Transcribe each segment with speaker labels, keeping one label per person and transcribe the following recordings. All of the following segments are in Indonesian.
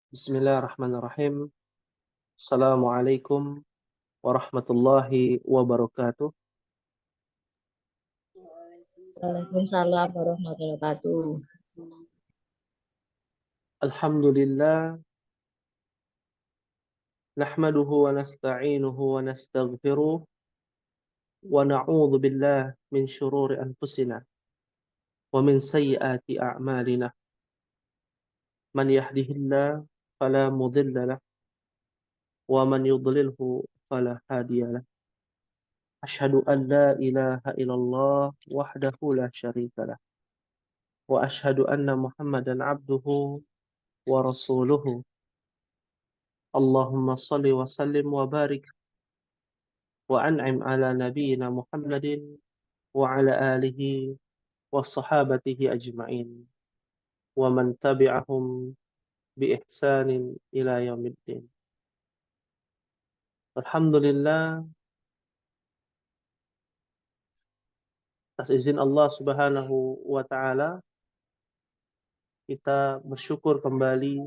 Speaker 1: Bismillahirrahmanirrahim. Assalamualaikum warahmatullahi wabarakatuh.
Speaker 2: Waalaikumsalam warahmatullahi wabarakatuh.
Speaker 1: Alhamdulillah, nahmaduhu wa nasta'inuhu wa nastaghfiruh wa na'udzu billah min syururi anfusina wa min sayyiati a'malina. Man yahdihillah fala mudilla lah wa man yudlilhu fala hadiyalah. Asyhadu an la ilaha illallah wahdahu la syarika lah wa asyhadu anna Muhammadan abduhu wa rasuluhu. Allahumma salli wa sallim wa barik wa an'im ala nabiyyina Muhammadin wa ala alihi wa sahabatihi ajma'in wa man tabi'ahum bi ihsanin ila yaumiddin. Alhamdulillah, atas izin Allah Subhanahu wa taala kita bersyukur kembali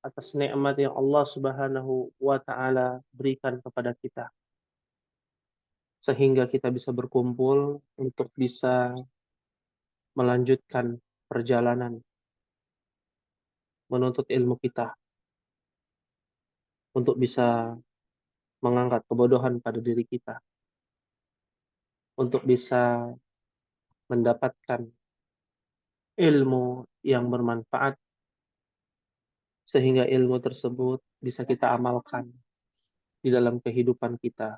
Speaker 1: atas nikmat yang Allah Subhanahu wa taala berikan kepada kita sehingga kita bisa berkumpul untuk bisa melanjutkan perjalanan menuntut ilmu kita, untuk bisa mengangkat kebodohan pada diri kita, untuk bisa mendapatkan ilmu yang bermanfaat, sehingga ilmu tersebut bisa kita amalkan di dalam kehidupan kita,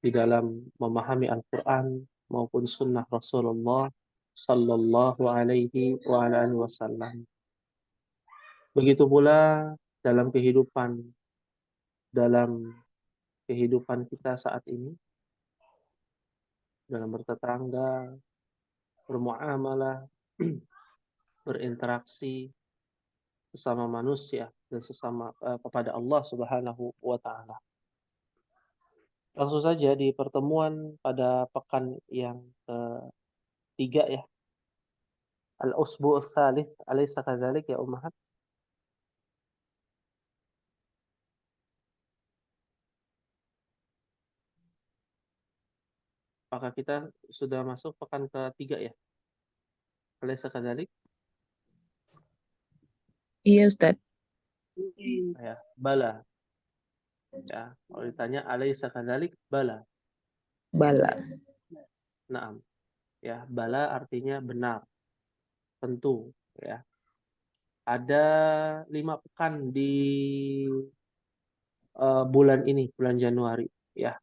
Speaker 1: di dalam memahami Al-Quran maupun Sunnah Rasulullah Sallallahu Alaihi Wasallam. Begitu pula dalam kehidupan kita saat ini, dalam bertetangga, bermuamalah, berinteraksi sesama manusia dan sesama kepada Allah Subhanahu wa taala. Langsung saja di pertemuan pada pekan yang ketiga ya. Al-usbu' ats-tsalits, alaysa kadzalik ya ummahat? Apakah kita sudah masuk pekan ketiga ya? Alaysa kadzalik?
Speaker 2: Iya, Ustadz.
Speaker 1: Ya, bala. Ya, kalau ditanya alaysa kadzalik, bala.
Speaker 2: Bala.
Speaker 1: Naam. Ya, bala artinya benar, tentu ya. Ada 5 pekan di bulan ini, bulan Januari ya.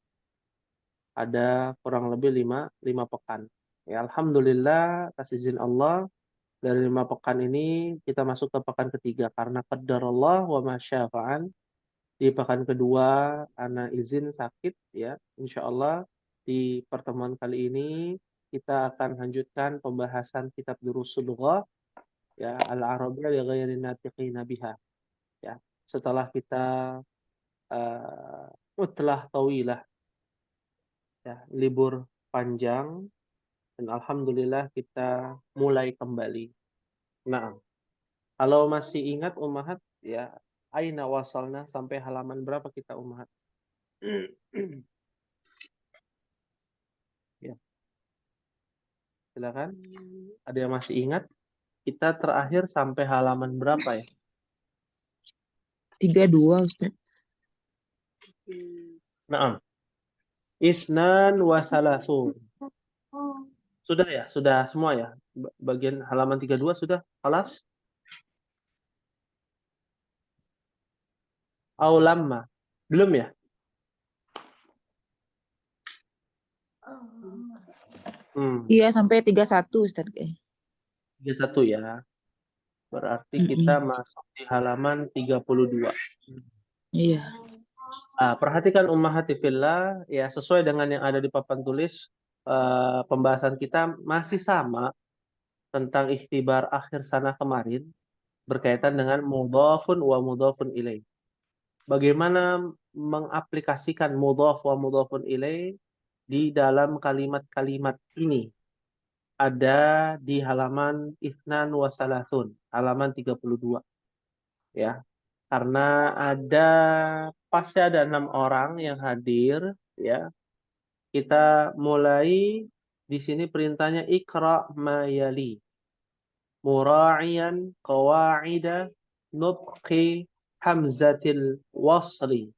Speaker 1: Ada kurang lebih 5 pekan. Ya, alhamdulillah atas izin Allah dari 5 pekan ini kita masuk ke pekan ketiga karena qadarullah wa ma syafa'an. Di pekan kedua ana izin sakit ya. Insyaallah di pertemuan kali ini kita akan lanjutkan pembahasan kitab Durusul Lughah ya, Al-Arabiyyah li ghairi natiqina biha ya. Setelah kita utlah tawilah ya, libur panjang, dan alhamdulillah kita mulai kembali. Nah, kalau masih ingat ummahat ya, aina wasalna, sampai halaman berapa kita ummahat? Ya, silakan. Ada yang masih ingat? Kita terakhir sampai halaman berapa ya?
Speaker 2: 32, Ustadz.
Speaker 1: Naam. Isnan wa salasun. Sudah ya? Sudah semua ya? Bagian halaman 32 sudah? Halas? Au lamma? Belum ya?
Speaker 2: Iya, sampai 31, Ustadz.
Speaker 1: 31 ya. Berarti kita masuk di halaman 32.
Speaker 2: Iya.
Speaker 1: Perhatikan ummahati fillah ya, sesuai dengan yang ada di papan tulis, pembahasan kita masih sama tentang ikhtibar akhir sana kemarin berkaitan dengan mudhafun wa mudhafun ilaih. Bagaimana mengaplikasikan mudhaf wa mudhafun ilaih di dalam kalimat-kalimat ini. ada di halaman Isnan Wasalasun, halaman 32 ya. Karena pasti ada 6 orang yang hadir ya. Kita mulai di sini perintahnya Iqra ma yali. Mura'iyan qawa'ida nutqi hamzatil wasli.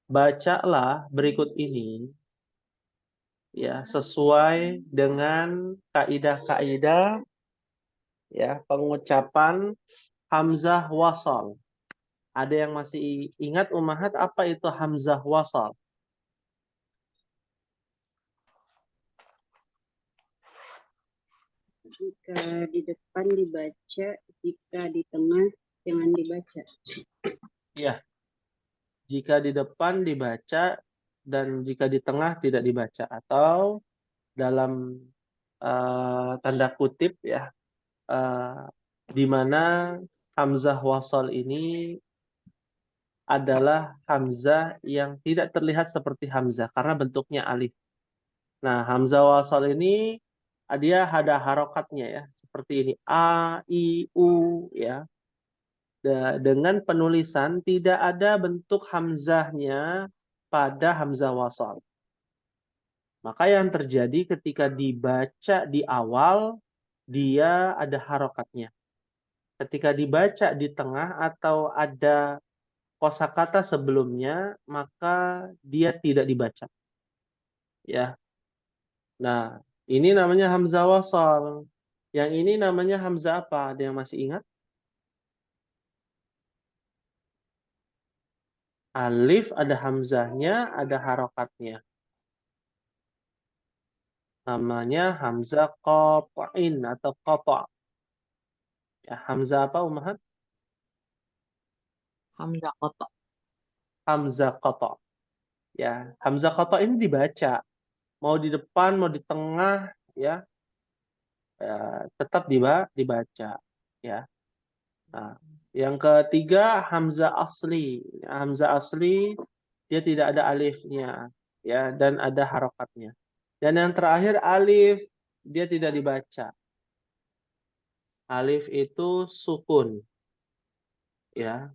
Speaker 1: Bacalah berikut ini ya sesuai dengan kaidah-kaidah ya pengucapan hamzah wasal. Ada yang masih ingat Ummahat apa itu hamzah wasal?
Speaker 3: Jika di depan dibaca, jika di tengah jangan dibaca.
Speaker 1: Iya. Jika di depan dibaca dan jika di tengah tidak dibaca, atau dalam tanda kutip ya, di mana hamzah wasal ini adalah hamzah yang tidak terlihat seperti hamzah karena bentuknya alif. Nah, hamzah wasal ini dia ada harokatnya ya, seperti ini a, i, u ya. Dengan penulisan tidak ada bentuk hamzahnya pada hamzah wasal. Maka yang terjadi ketika dibaca di awal, dia ada harokatnya. Ketika dibaca di tengah atau ada kosakata sebelumnya, maka dia tidak dibaca. Ya. Nah, ini namanya hamzah wasal. Yang ini namanya hamzah apa? Ada yang masih ingat? Alif ada hamzahnya, ada harokatnya. Namanya hamzah qat'in atau qata'. Ya, hamzah apa Ummahat?
Speaker 2: Hamzah kotak.
Speaker 1: Hamzah qata'. Ya, hamzah qata' ini dibaca. Mau di depan, mau di tengah, ya, tetap dibaca. Ya. Nah, yang ketiga hamzah asli. Hamzah asli dia tidak ada alifnya, ya, dan ada harokatnya. Dan yang terakhir alif dia tidak dibaca. Alif itu sukun, ya,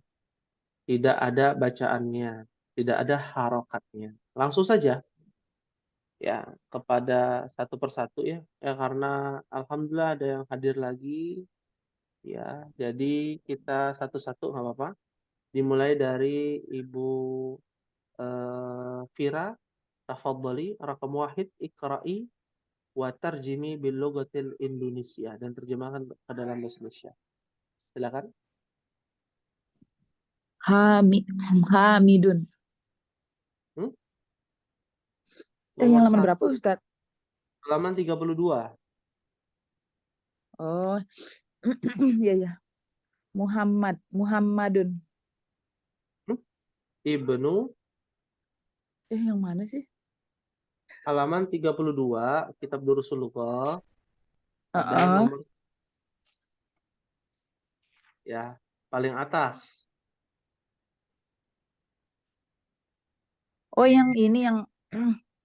Speaker 1: tidak ada bacaannya, tidak ada harokatnya. Langsung saja, ya, kepada satu persatu ya, ya karena alhamdulillah ada yang hadir lagi, ya. Jadi kita satu-satu nggak apa-apa. Dimulai dari Ibu Fira, tafadhali, rakam wahid, ikra'i, wa tarjimi bil lughatil Indonesia, dan terjemahkan ke dalam bahasa Indonesia. Silakan.
Speaker 2: Hamidun.
Speaker 1: Hmm?
Speaker 2: Yang
Speaker 1: Nomor
Speaker 2: halaman berapa
Speaker 1: 1,
Speaker 2: Ustadz?
Speaker 1: halaman 32.
Speaker 2: Oh, iya ya. Muhammadun.
Speaker 1: Hmm? Ibnu,
Speaker 2: Yang mana sih?
Speaker 1: halaman 32, kitab Durusul Lughah, ada
Speaker 2: Heeh.
Speaker 1: nomor ya paling atas.
Speaker 2: Oh, yang ini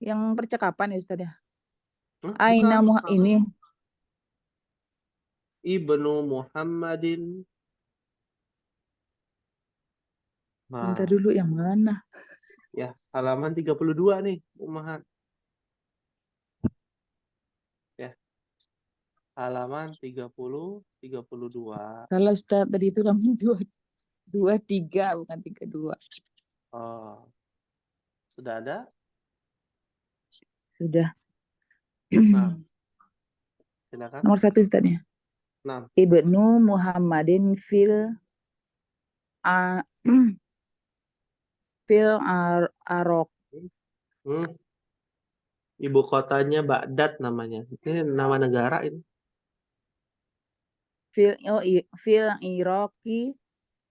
Speaker 2: yang percakapan ya Ustadz ya.
Speaker 1: Bukan.
Speaker 2: Aina ini.
Speaker 1: Ibnu Muhammadin.
Speaker 2: Bentar
Speaker 1: Nah,
Speaker 2: dulu yang mana?
Speaker 1: ya, halaman 32 nih, Ummahat. Ya, halaman 32.
Speaker 2: Salah Ustadz, tadi itu halaman 23 bukan 32.
Speaker 1: Oh, sudah ada?
Speaker 2: Sudah.
Speaker 1: Nah, silakan.
Speaker 2: Nomor 1 Ustadz ya.
Speaker 1: Nah,
Speaker 2: Ibnu Muhammadin a, Arok.
Speaker 1: hmm, ibu kotanya Baghdad namanya. Ini nama negara ini.
Speaker 2: Fil Iraqi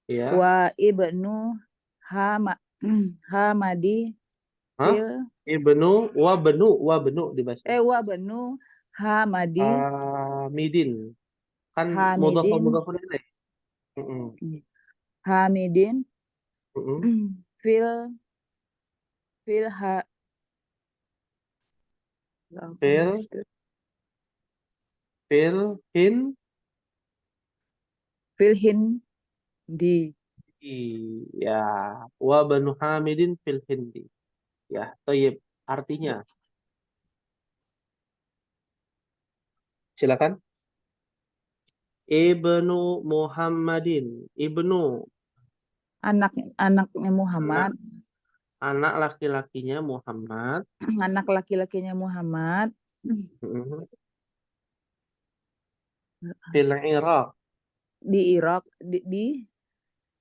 Speaker 1: Ya.
Speaker 2: wa Ibnu Hama, Hamadi
Speaker 1: Hah?
Speaker 2: fil
Speaker 1: Wabenu dibaca.
Speaker 2: wa Benu Hamadi
Speaker 1: Midin. Kan mudhaf wa
Speaker 2: Hamidin
Speaker 1: mudhafun ilaih. Mm-mm.
Speaker 2: Hamidin
Speaker 1: Mm-mm.
Speaker 2: fil fil ha apa nih
Speaker 1: Fil
Speaker 2: Ustaz?
Speaker 1: Fil hin
Speaker 2: Fil hindi.
Speaker 1: ya wa banu Hamidin fil hindi. Ya, thayyib. Artinya, silakan. Ibnu Muhammadin. Ibnu
Speaker 2: Anaknya Muhammad.
Speaker 1: anak laki-lakinya Muhammad.
Speaker 2: Anak laki-lakinya Muhammad.
Speaker 1: Mhm. Fil Iraq.
Speaker 2: Di Irak. Di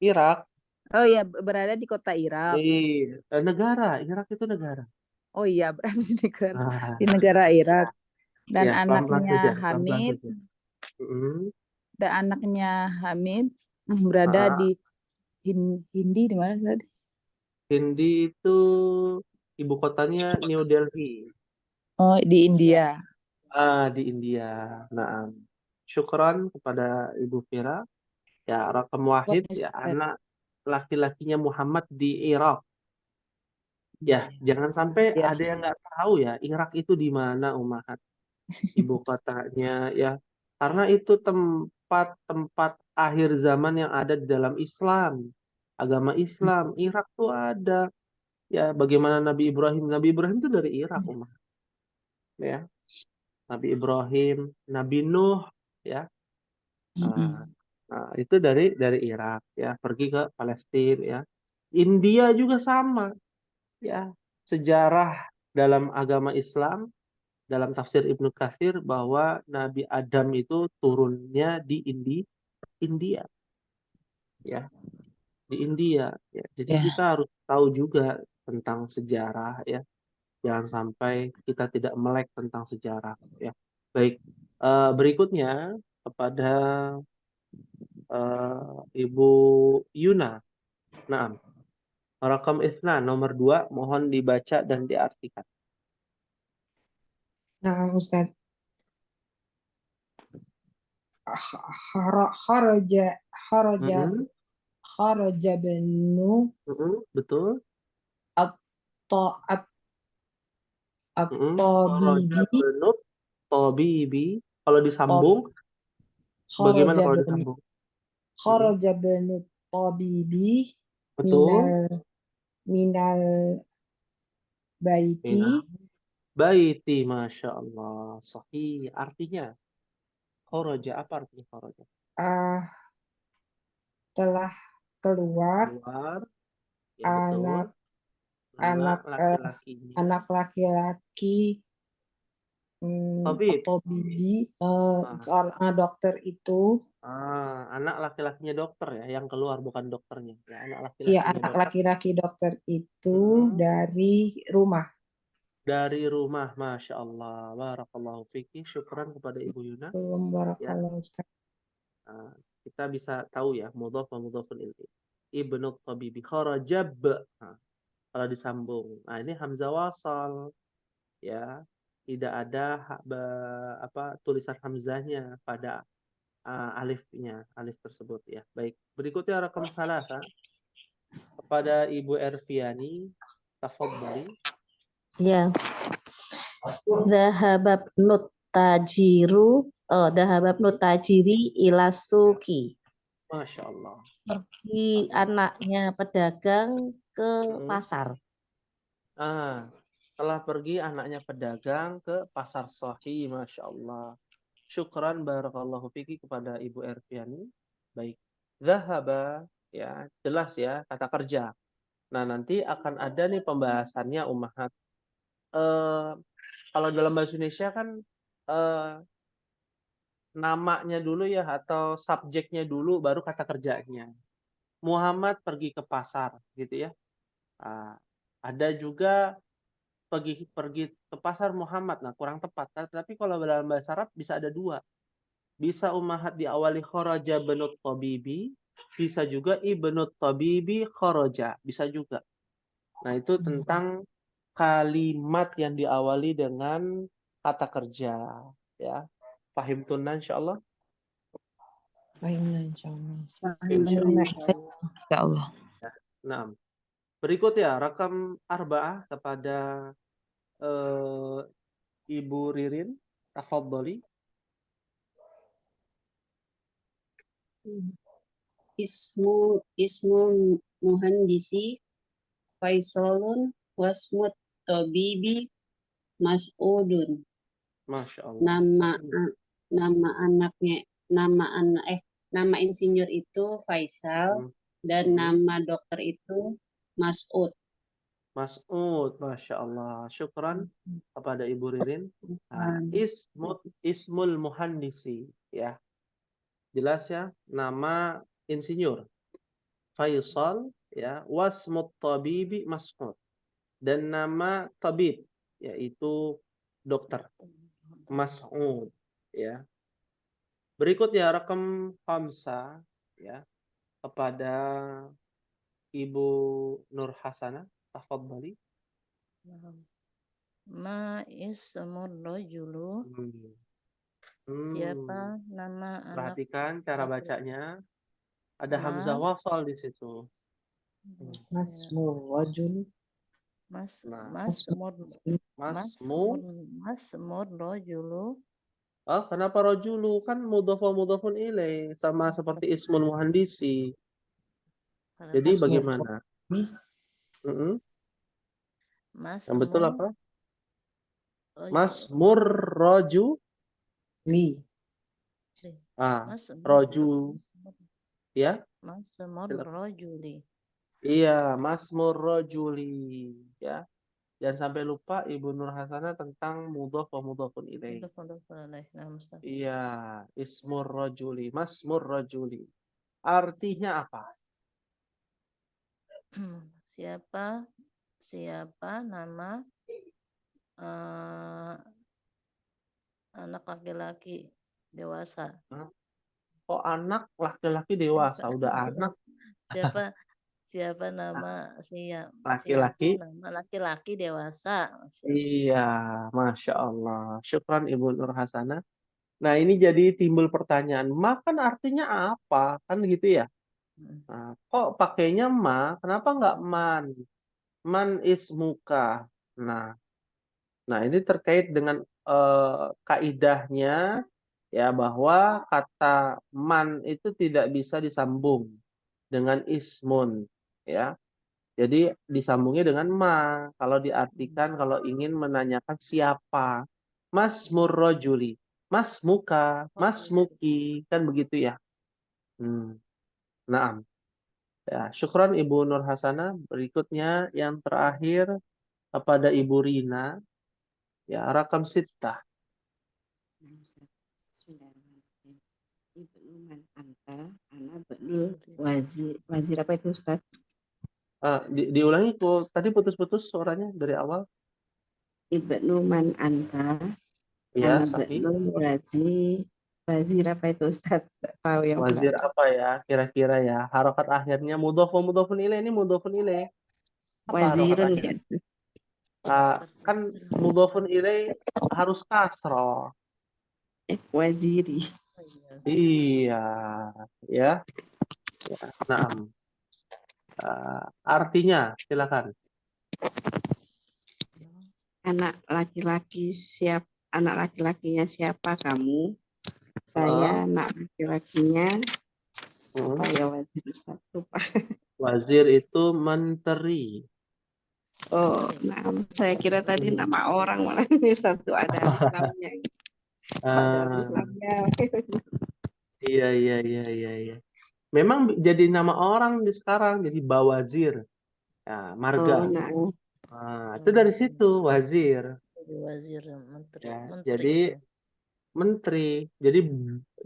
Speaker 1: Irak.
Speaker 2: Oh iya, berada di kota Irak.
Speaker 1: Negara. Irak itu negara.
Speaker 2: Oh iya, berada
Speaker 1: Ah,
Speaker 2: di negara Irak. Dan
Speaker 1: ya, pelan-pelan saja.
Speaker 2: anaknya
Speaker 1: Pelan-pelan
Speaker 2: Hamid.
Speaker 1: saja. Mhm.
Speaker 2: Dan anaknya Hamid berada
Speaker 1: Ah,
Speaker 2: di Hindi di mana tadi?
Speaker 1: Hindi itu ibu kotanya New Delhi.
Speaker 2: Oh, di India.
Speaker 1: Di India. Nah, syukran kepada Ibu Fira. Ya, Rakam Wahid, ya,
Speaker 2: Ustaz.
Speaker 1: anak laki-lakinya Muhammad di Irak. Ya,
Speaker 2: Iya.
Speaker 1: jangan sampai
Speaker 2: Ya.
Speaker 1: ada yang nggak tahu ya, Irak itu di mana, Ummahat. Ibu kotanya, ya. Karena itu tempat-tempat akhir zaman yang ada di dalam Islam. Agama Islam. Irak tuh ada. Ya, bagaimana Nabi Ibrahim. Nabi Ibrahim itu dari Irak, Ummahat. Ya. Nabi Ibrahim, Nabi Nuh, ya. Nah, itu dari Irak, ya, pergi ke Palestina, ya. India juga sama, ya. Sejarah dalam agama Islam, dalam tafsir Ibnu Katsir bahwa Nabi Adam itu turunnya di India, ya, di India, ya. Jadi
Speaker 2: Ya.
Speaker 1: kita harus tahu juga tentang sejarah, ya. Jangan sampai kita tidak melek tentang sejarah, ya. Baik, berikutnya kepada Ibu Yuna. Nah, rakam isna nomor 2 mohon dibaca dan diartikan.
Speaker 4: Nah, Ustaz. Kharaja kharaja
Speaker 1: Mm-mm,
Speaker 4: kharaja banu
Speaker 1: betul.
Speaker 4: atto
Speaker 1: Kharaja
Speaker 4: at-tabibi
Speaker 1: benut tabibi. Kalau disambung, bagaimana
Speaker 4: kharaja
Speaker 1: kalau
Speaker 4: banu
Speaker 1: disambung? Mm-mm,
Speaker 4: kharaja banu tabibi
Speaker 1: betul.
Speaker 4: minal minal baiti
Speaker 1: Minal baiti, masya Allah. Sahih. Artinya, kharaja apa artinya kharaja?
Speaker 4: ah telah keluar
Speaker 1: Keluar, ya betul.
Speaker 4: anak
Speaker 1: Anak
Speaker 4: anak
Speaker 1: laki-lakinya.
Speaker 4: anak laki-laki
Speaker 1: Tabib.
Speaker 4: atau bibi
Speaker 1: Nah,
Speaker 4: seorang dokter itu.
Speaker 1: anak laki-lakinya dokter ya, yang keluar bukan dokternya. Ya, anak
Speaker 4: Ya,
Speaker 1: laki-lakinya
Speaker 4: anak
Speaker 1: dokter.
Speaker 4: laki-laki dokter itu
Speaker 1: Mm-mm.
Speaker 4: dari rumah.
Speaker 1: Dari rumah, masya Allah. Barakallahu fiki. Syukran kepada Ibu Yuna. Ya,
Speaker 4: Barakallahu Ustaz.
Speaker 1: nah, kita bisa tahu ya, mudhaf wa mudhafun ilaih. Ibnu Tabibi kharajab. Nah, kalau disambung. Nah, ini hamzah wasal. Ya, tidak ada tulisan hamzahnya pada alifnya, alif tersebut ya. Baik, berikutnya rakam salasa kepada Ibu Erviani, tafadhali.
Speaker 5: Ya, dahabab tajiri ila suki.
Speaker 1: Masya Allah.
Speaker 5: Pergi anaknya pedagang ke pasar.
Speaker 1: Telah pergi anaknya pedagang ke pasar Sahih, masya Allah. Syukran barakallahu fiki kepada Ibu Erviani. Baik, zahaba, ya jelas ya kata kerja. Nah, nanti akan ada nih pembahasannya Ummahat. Kalau dalam bahasa Indonesia kan namanya dulu ya atau subjeknya dulu baru kata kerjanya. Muhammad pergi ke pasar gitu ya. Ada juga pergi ke pasar Muhammad. Nah, kurang tepat. Tapi kalau dalam bahasa Arab bisa ada dua. Bisa Ummahat diawali kharaja benut tabibi, bisa juga ibnut tabibi kharaja, bisa juga. Nah, itu tentang kalimat yang diawali dengan kata kerja, ya. Fahim tunna insyaallah.
Speaker 4: Baiklah, insyaallah.
Speaker 1: Insyaallah.
Speaker 2: Ya Allah.
Speaker 1: Nah, berikut ya rakam arba'ah kepada Ibu Ririn, tafadhali.
Speaker 3: Ismu muhandisi Faisalun wasmut tabibi Mas'udun.
Speaker 1: Masya Allah.
Speaker 3: Nama
Speaker 1: Satu.
Speaker 3: nama anaknya nama insinyur itu Faisal dan nama dokter itu Mas'ud.
Speaker 1: Mas'ud, Masya Allah. Syukran kepada Ibu Ririn. Nah, ismul muhandisi, ya. Jelas ya, nama insinyur Faisal, ya. Wasmut tabibi Mas'ud. Dan nama tabib, yaitu dokter Mas'ud, ya. Berikut ya rekam khamsa, ya, kepada Ibu Nur Hasanah. Tafadhali.
Speaker 2: Ma ismur rajulu. Siapa nama anak
Speaker 1: Perhatikan cara
Speaker 2: laki-laki?
Speaker 1: bacanya. Ada
Speaker 2: Ma.
Speaker 1: hamzah wasal di situ.
Speaker 4: Masmur rajul.
Speaker 1: Nah,
Speaker 2: Masmur rajulu.
Speaker 1: Oh, kenapa rojulu? Kan mudhafun ilaih sama seperti ismul muhandisi. Jadi bagaimana? Yang betul apa? Masmur roju.
Speaker 4: Li.
Speaker 1: Roju. Ya?
Speaker 2: Masmur rajuli.
Speaker 1: Iya, masmur rojuli. Ya. Jangan sampai lupa Ibu Nur Hasanah tentang mudhaf wa mudhafun ilaih. Iya, ismur rojuli, masmur rojuli. Artinya apa?
Speaker 2: Siapa nama anak laki-laki dewasa?
Speaker 1: Oh, anak laki-laki dewasa, udah anak.
Speaker 2: Siapa nama
Speaker 1: Laki-laki?
Speaker 2: nama laki-laki dewasa?
Speaker 1: Iya, Masya Allah. Syukran Ibu Nur Hasanah. Nah, ini jadi timbul pertanyaan, ma kan artinya apa? Kan gitu ya. Nah, kok pakainya ma? Kenapa nggak man? Man ismuka. Nah, ini terkait dengan kaidahnya ya bahwa kata man itu tidak bisa disambung dengan ismun, ya. Jadi disambungnya dengan ma kalau diartikan kalau ingin menanyakan siapa. Mas murrojuli, mas muka, mas muki, kan begitu ya. Naam. Ya, syukran Ibu Nur Hasanah. Berikutnya yang terakhir kepada Ibu Rina. Ya, rakam sittah.
Speaker 3: Ibnu man anta, ana ibnu wazir apa itu Ustaz?
Speaker 1: Diulangi kok, tadi putus-putus suaranya dari awal.
Speaker 3: Ibnu man anta,
Speaker 1: Ya,
Speaker 3: ana
Speaker 1: sahih.
Speaker 3: ibnu wazir apa itu Ustaz? Tak tahu yang
Speaker 1: Wazir
Speaker 3: belakang.
Speaker 1: apa ya? Kira-kira ya. Harokat akhirnya mudhof wa mudhofun ilaih, ini mudhofun ilaih. Apa harokat
Speaker 3: Wazirun
Speaker 1: akhirnya?
Speaker 3: ya Ustaz.
Speaker 1: Kan mudhofun ilaih harus kasroh.
Speaker 3: Waziri.
Speaker 1: Iya, ya. Naam. Artinya, silakan.
Speaker 3: Anak laki-lakinya siapa kamu? Saya anak laki-lakinya. Oh ya wazir Ustaz, lupa.
Speaker 1: Wazir itu menteri.
Speaker 3: Oh, nah, saya kira tadi nama orang malah ini Ustaz tuh ada namanya.
Speaker 1: Iya. Memang jadi nama orang di sekarang, jadi bawazir. Ya, marga. Itu dari situ, wazir.
Speaker 2: Wazir, menteri.
Speaker 1: Ya, jadi menteri. Jadi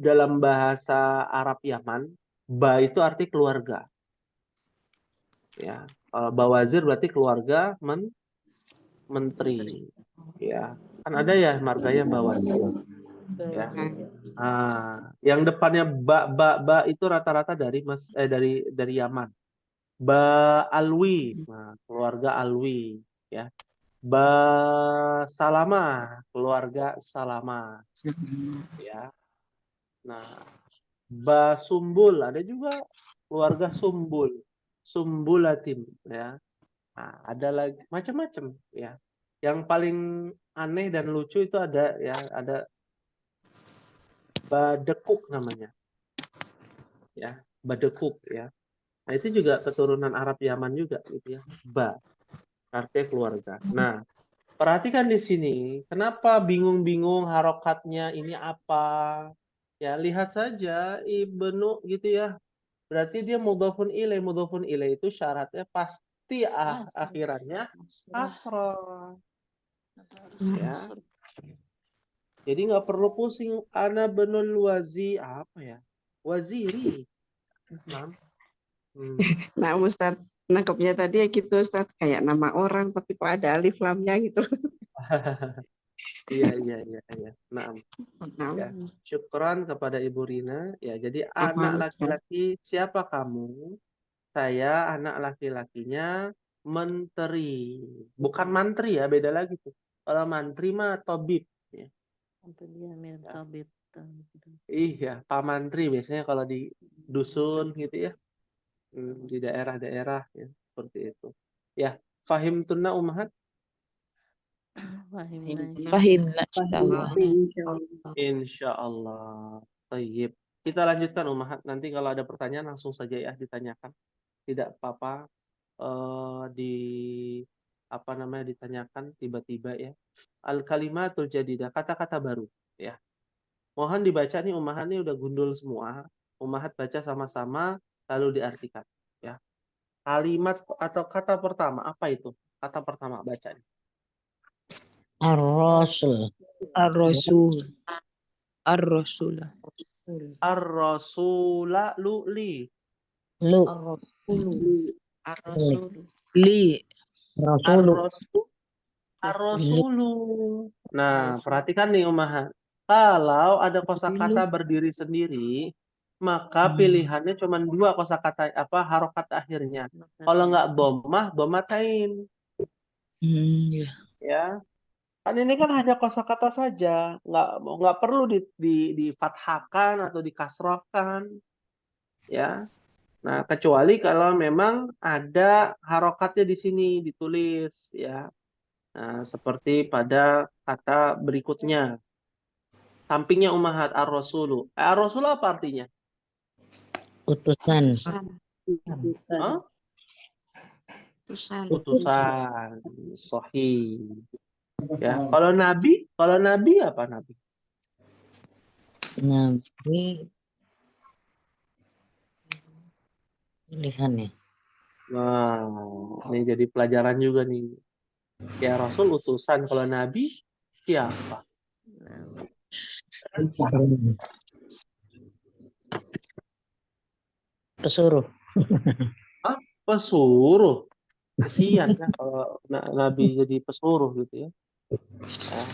Speaker 1: dalam bahasa Arab Yaman, ba itu arti keluarga. Ya, kalau bawazir berarti keluarga menteri. Ya, kan ada ya marganya bawazir. Ya. Yang depannya ba itu rata-rata dari dari Yaman. Ba Alwi, nah, keluarga Alwi, ya. Ba Salama, keluarga Salama, ya. Nah, Ba Sumbul, ada juga keluarga Sumbul, Sumbulatin, ya. Nah, ada lagi macam-macam, ya. Yang paling aneh dan lucu itu ada Ba Dekuk namanya. ya, badekuk ya. Nah, itu juga keturunan Arab Yaman juga gitu ya. Ba, artinya keluarga. Nah, perhatikan di sini, kenapa bingung-bingung harokatnya ini apa? Ya, lihat saja Ibnu gitu ya. Berarti dia mudhafun ilaih. Mudhafun ilaih itu syaratnya pasti akhirannya kasrah. Ya. Jadi nggak perlu pusing. Ana benul apa ya? Waziri. Nah,
Speaker 3: Nah, Ustadz, nangkepnya tadi ya gitu, Ustadz. Kayak nama orang, tapi kok ada alif lamnya gitu.
Speaker 1: Iya. Nah, ya.
Speaker 3: Nah,
Speaker 1: Syukran kepada Ibu Rina. Ya, jadi
Speaker 3: apa,
Speaker 1: anak
Speaker 3: Ustadz?
Speaker 1: laki-laki siapa kamu? Saya anak laki-lakinya menteri. Bukan mantri ya, beda lagi tuh. Kalau mantri mah tabib. Ya. Iya, Pak Mantri biasanya kalau di dusun gitu ya. Di daerah-daerah ya, seperti itu. Ya, fahim tunna umahat?
Speaker 2: Fahimna insyaallah.
Speaker 1: Insya Allah. Tayyib. Kita lanjutkan umahat. Nanti kalau ada pertanyaan langsung saja ya ditanyakan. Tidak apa-apa di apa namanya ditanyakan tiba-tiba ya. Al kalimatul jadidah, kata-kata baru ya. Mohon dibaca nih umahat nih udah gundul semua. Umahat baca sama-sama lalu diartikan ya. Kalimat atau kata pertama apa itu? Kata pertama baca nih.
Speaker 6: Ar-Rasul.
Speaker 2: Ar-Rasul. Ar-Rasul.
Speaker 1: Ar-rasula lu'li.
Speaker 6: Lu.
Speaker 3: Ar-Rasul.
Speaker 2: Li.
Speaker 6: Rasulu.
Speaker 1: Ar-rasulu. Nah, perhatikan nih umahat. Kalau ada kosakata berdiri sendiri, maka pilihannya cuma dua kosakata harokat akhirnya. Kalau nggak bomatain.
Speaker 2: Ya.
Speaker 1: Ya. Kan ini kan hanya kosakata saja, nggak perlu difathahkan atau dikasrohkan, ya. Nah, kecuali kalau memang ada harokatnya di sini ditulis, ya. Nah, seperti pada kata berikutnya, sampingnya umahat ar-rasulu. Ar-rasulu apa artinya?
Speaker 6: Utusan.
Speaker 1: Hah? Utusan. Sahih. Ya, kalau nabi apa nabi?
Speaker 6: Nabi. Pilihannya.
Speaker 1: Nah, ini jadi pelajaran juga nih. Ya Rasul utusan, kalau nabi siapa?
Speaker 6: Pesuruh.
Speaker 1: Hah? Pesuruh. Kasihan ya kalau nabi jadi pesuruh gitu ya. Ya,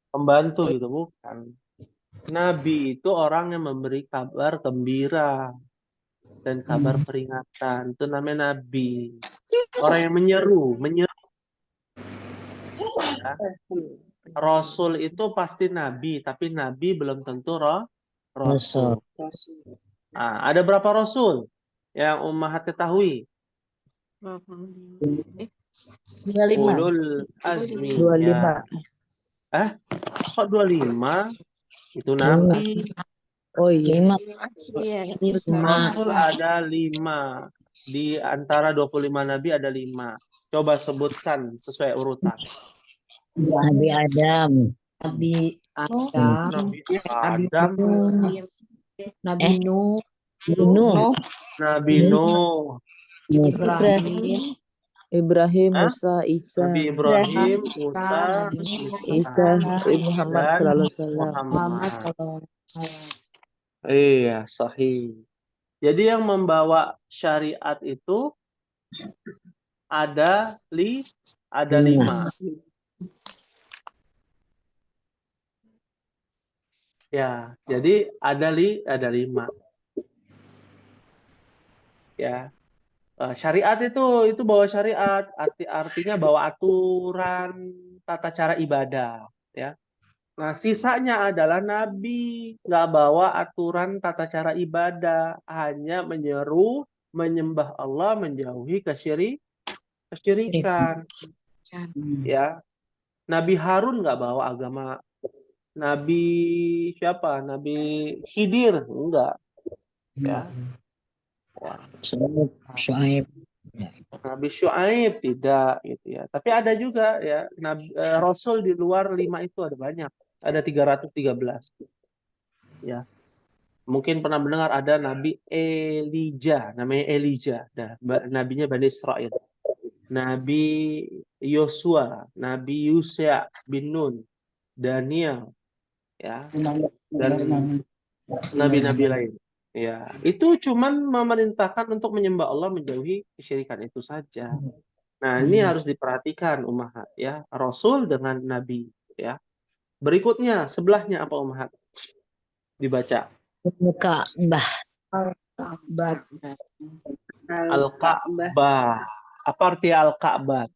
Speaker 1: pembantu gitu bukan. Nabi itu orang yang memberi kabar gembira dan kabar peringatan. Itu namanya nabi. Orang yang menyeru. Ya. Rasul itu pasti nabi, tapi nabi belum tentu rasul. Nah, ada berapa rasul yang ummahat ketahui?
Speaker 5: 25.
Speaker 1: Ulul azmi.
Speaker 2: 25.
Speaker 1: Ya. Kok 25? Itu nabi.
Speaker 2: Oh iya.
Speaker 6: 5.
Speaker 1: Rasul ada 5. Di antara 25 nabi ada 5. Coba sebutkan sesuai urutan.
Speaker 6: Nabi Adam.
Speaker 4: Nabi Adam,
Speaker 1: Nabi Adam,
Speaker 4: Nabi Nuh,
Speaker 6: Nuh.
Speaker 1: Nabi Nuh,
Speaker 5: Ibrahim.
Speaker 2: Ibrahim,
Speaker 1: Hah?
Speaker 2: Musa, Isa.
Speaker 1: Nabi Ibrahim, Musa,
Speaker 2: Isa, Nabi Muhammad
Speaker 1: dan
Speaker 2: sallallahu alaihi wasallam.
Speaker 1: Muhammad.
Speaker 4: Muhammad.
Speaker 1: Iya, sahih. Jadi yang membawa syariat itu ada 5. Ya, jadi ada 5. Ya. Syariat itu bawa syariat, artinya bawa aturan tata cara ibadah, ya. Nah, sisanya adalah nabi, nggak bawa aturan tata cara ibadah, hanya menyeru menyembah Allah, menjauhi kesyirikan, ya. Nabi Harun nggak bawa agama. Nabi siapa? Nabi Khidir enggak, ya. Ya.
Speaker 6: Syuaib.
Speaker 1: Nabi Syuaib tidak gitu ya. Tapi ada juga ya Rasul di luar 5 itu ada banyak. Ada 313. Ya. Mungkin pernah mendengar ada Nabi Elijah, namanya Elijah. Nabinya Bani Israel. Nabi Yosua, Nabi Yusya bin Nun, Daniel, ya, dan nabi-nabi lain. Ya, itu cuman memerintahkan untuk menyembah Allah, menjauhi kesyirikan itu saja. Nah, ini harus diperhatikan ummahat ya, Rasul dengan nabi ya. Berikutnya sebelahnya apa ummahat? Dibaca.
Speaker 6: Ka'bah.
Speaker 4: Ka'bah.
Speaker 1: Al-Ka'bah. Apa arti Al-Ka'bah?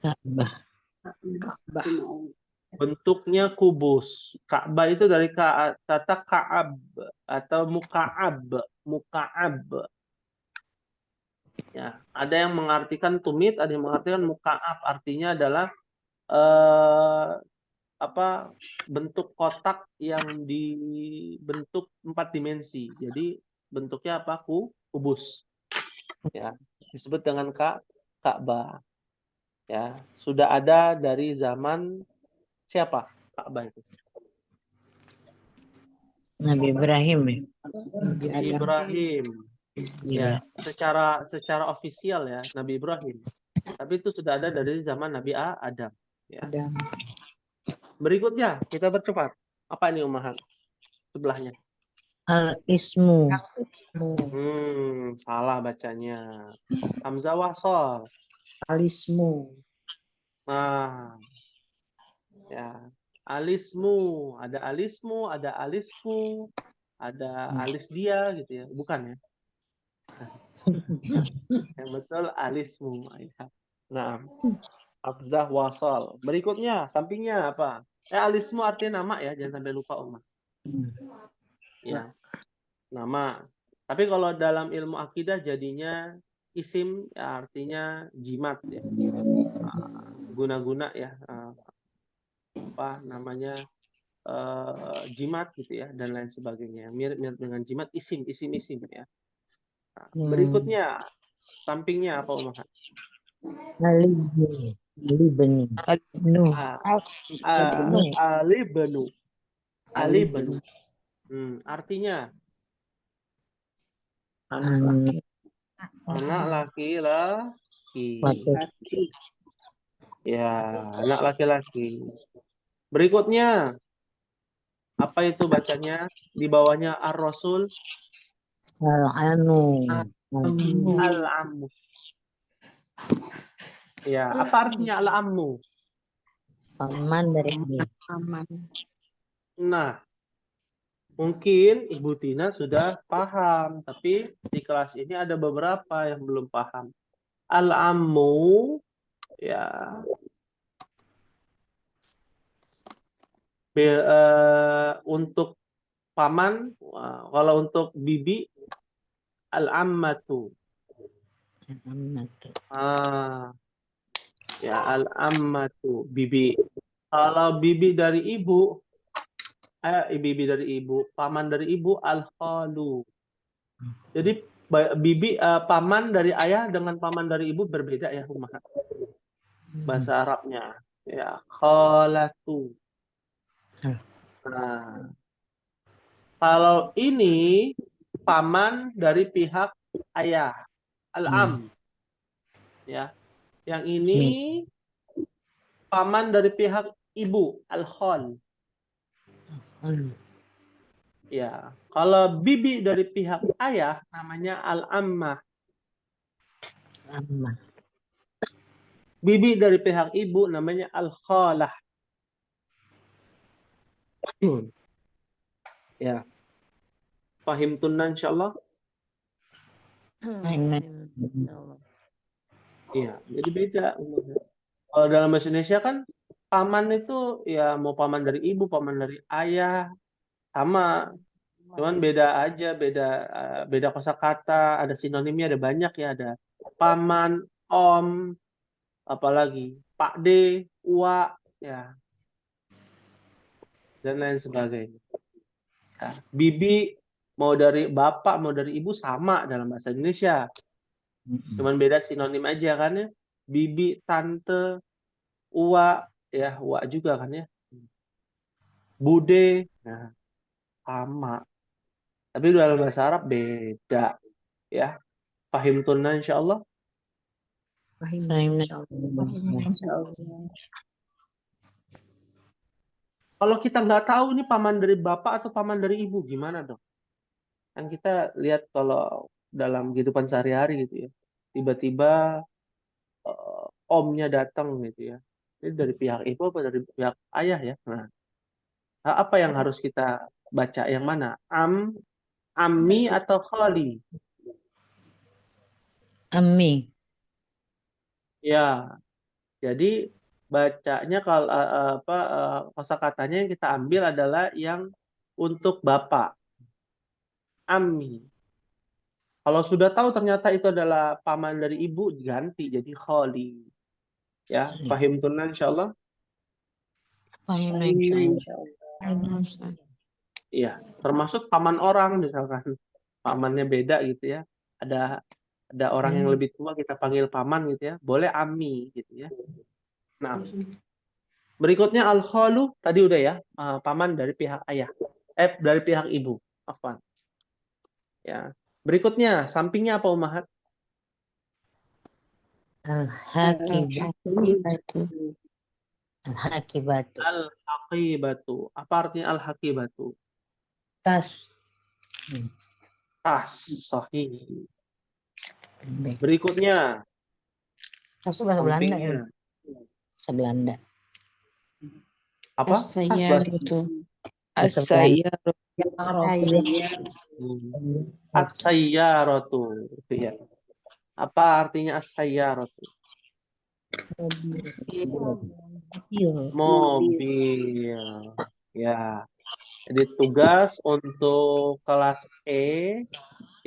Speaker 6: Ka'bah.
Speaker 4: Ka'bah.
Speaker 1: Bentuknya kubus. Ka'bah itu dari kata Ka'ab atau Muka'ab. Muka'ab. Ya, ada yang mengartikan tumit, ada yang mengartikan Muka'ab. Artinya adalah bentuk kotak yang dibentuk 4 dimensi. Jadi bentuknya apa? Kubus. Ya, disebut dengan Ka'bah. Ya, sudah ada dari zaman siapa Ka'bah itu?
Speaker 6: Nabi Ibrahim.
Speaker 4: Nabi Adam.
Speaker 1: Ibrahim.
Speaker 6: Iya.
Speaker 1: Ya, secara ofisial ya Nabi Ibrahim. Tapi itu sudah ada dari zaman Nabi Adam. Ya.
Speaker 4: Adam.
Speaker 1: Berikutnya kita bercepat. Apa ini ummahat? Sebelahnya.
Speaker 6: Al-Ismu.
Speaker 1: Salah bacanya. Hamzah wasal.
Speaker 4: Alismu.
Speaker 1: Nah, ya. Alismu, ada alismu, ada alisku, ada alis dia gitu ya. Bukan ya? Yang betul alismu. Nah, Hamzah wasal. Berikutnya, sampingnya apa? Alismu artinya nama ya, jangan sampai lupa Umar. Ya, nama. Tapi kalau dalam ilmu akidah jadinya isim, ya, artinya jimat ya. Guna-guna ya. Apa namanya? Jimat gitu ya, dan lain sebagainya. Mirip-mirip dengan jimat, isim ya. Nah, berikutnya, sampingnya apa Umar?
Speaker 6: Alibni.
Speaker 1: Alibnu. Artinya anak laki-laki. Ya, anak laki-laki. Berikutnya, apa itu bacanya? Di bawahnya ar-rasul.
Speaker 6: Al-Anu.
Speaker 1: Al-ammu. Ya, apa artinya al-ammu?
Speaker 6: Paman dari dia.
Speaker 3: Aman.
Speaker 1: Nah, mungkin Ibu Tina sudah paham, tapi di kelas ini ada beberapa yang belum paham. Al-ammu, ya, untuk paman, kalau untuk bibi, al-ammatu. Ya, al-ammatu, bibi. Kalau bibi dari ibu, bibi dari ibu, paman dari ibu, al-khalu. Jadi bibi, paman dari ayah dengan paman dari ibu berbeda ya, Umar. Bahasa Arabnya. Ya, khalatu. Nah, kalau ini paman dari pihak ayah, al-am. Ya. Yang ini paman dari pihak ibu, al-khal. Ya. Kalau bibi dari pihak ayah namanya al-ammah. Bibi dari pihak ibu namanya al-khalah. Ya. Fahim tunna insyaallah. Iya, jadi beda. Kalau dalam bahasa Indonesia kan paman itu ya mau paman dari ibu, paman dari ayah sama. Cuman beda aja, beda kosakata, ada sinonimnya, ada banyak ya, ada paman, om, apalagi Pak D, Uwa, ya, dan lain sebagainya. Ya. Bibi mau dari bapak, mau dari ibu sama dalam bahasa Indonesia. Cuman beda sinonim aja kan ya. Bibi, tante, uwa, ya uwa juga kan ya. Bude, nah sama. Tapi dalam bahasa Arab beda ya. Fahim tunna insyaallah.
Speaker 4: Fahim
Speaker 6: Fahim.
Speaker 4: insyaallah.
Speaker 1: Kalau kita nggak tahu ini paman dari bapak atau paman dari ibu, gimana dong? Kan kita lihat kalau dalam kehidupan sehari-hari gitu ya. Tiba-tiba omnya datang gitu ya. Ini dari pihak ibu apa dari pihak ayah ya? Nah, apa yang harus kita baca? Yang mana? Ammi atau khali?
Speaker 6: Ami.
Speaker 1: Ya, jadi bacanya kalau kosakatanya yang kita ambil adalah yang untuk bapak, ammi. Kalau sudah tahu ternyata itu adalah paman dari ibu, diganti jadi khali. Ya, pahim tunan insyaallah.
Speaker 6: Fahim insyaallah.
Speaker 1: Iya, termasuk paman orang misalkan pamannya beda gitu ya. Ada orang yang lebih tua kita panggil paman gitu ya. Boleh ammi gitu ya. Nah, berikutnya al-khalu tadi udah ya, paman dari pihak ayah. Dari pihak ibu. Afwan. Ya. Berikutnya sampingnya apa Ummahat?
Speaker 6: Al-Hakibatu. Al-Hakibatu.
Speaker 1: Al-haqibatu. Apa artinya al-haqibatu?
Speaker 6: Tas.
Speaker 1: Tas, sahih. Berikutnya
Speaker 6: Tas itu bahasa Belanda ya.
Speaker 1: sampingnya
Speaker 6: Bahasa Belanda.
Speaker 1: apa?
Speaker 3: As-sayyaratu.
Speaker 6: As-sayyaratu.
Speaker 1: As-sayyaratu. Itu ya. Apa artinya as-sayyaratu? Mobil. Ya. Jadi tugas untuk kelas E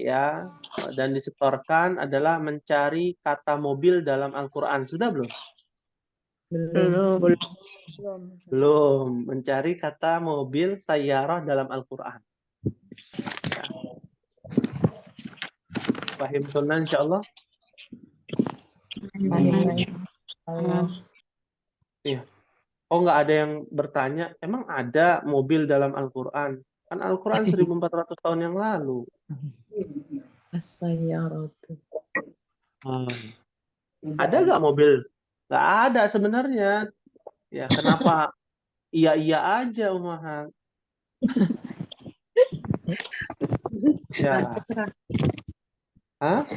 Speaker 1: ya dan disetorkan adalah mencari kata mobil dalam Al-Qur'an. Sudah belum? Belum. Mencari kata mobil sayyarah dalam Al-Qur'an. Ya. Pahim sunnah insyaallah. Iya. Oh, nggak ada yang bertanya, emang ada mobil dalam Al-Quran? Kan Al-Quran 1400 tahun yang lalu.
Speaker 4: As-sayyaratu.
Speaker 1: Ada nggak mobil? Nggak ada sebenarnya. Ya, kenapa iya aja, Ummahat? Ya.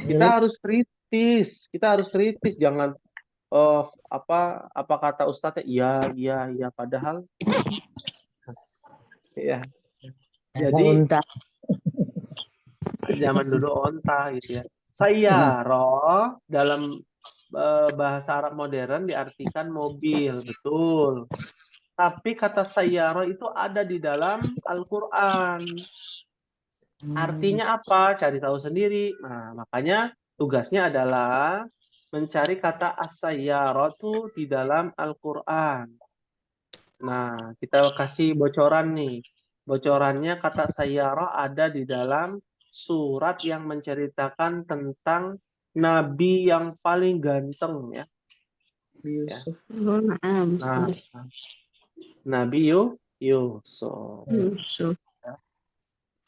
Speaker 1: Kita harus kritis. Kita harus kritis. Jangan apa kata Ustadznya? Iya. Padahal ya. Jadi zaman dulu onta gitu ya. Sayyarah dalam bahasa Arab modern diartikan mobil, betul. Tapi kata sayyarah itu ada di dalam Al-Qur'an. Artinya apa? Cari tahu sendiri. Nah, makanya tugasnya adalah mencari kata as-sayyaratu di dalam Al-Qur'an. Nah, kita kasih bocoran nih. Bocorannya kata sayyarah ada di dalam surat yang menceritakan tentang nabi yang paling ganteng ya.
Speaker 4: Yusuf.
Speaker 1: Nah, Nabi Yusuf.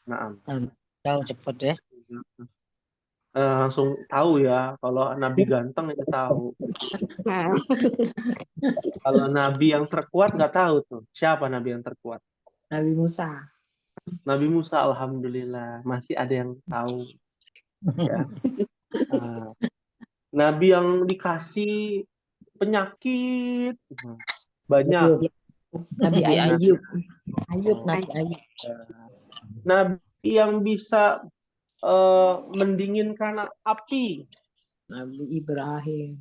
Speaker 1: Nah,
Speaker 6: Tahu cepet ya.
Speaker 1: langsung tahu ya kalau nabi ganteng itu tahu. Kalau nabi yang terkuat nggak tahu tuh. Siapa nabi yang terkuat?
Speaker 4: Nabi Musa.
Speaker 1: Nabi Musa, alhamdulillah masih ada yang tahu. Ya. Nabi yang dikasih penyakit banyak.
Speaker 4: Nabi Ayub.
Speaker 6: Nabi Ayub.
Speaker 1: Nabi yang bisa mendinginkan api.
Speaker 4: Nabi Ibrahim.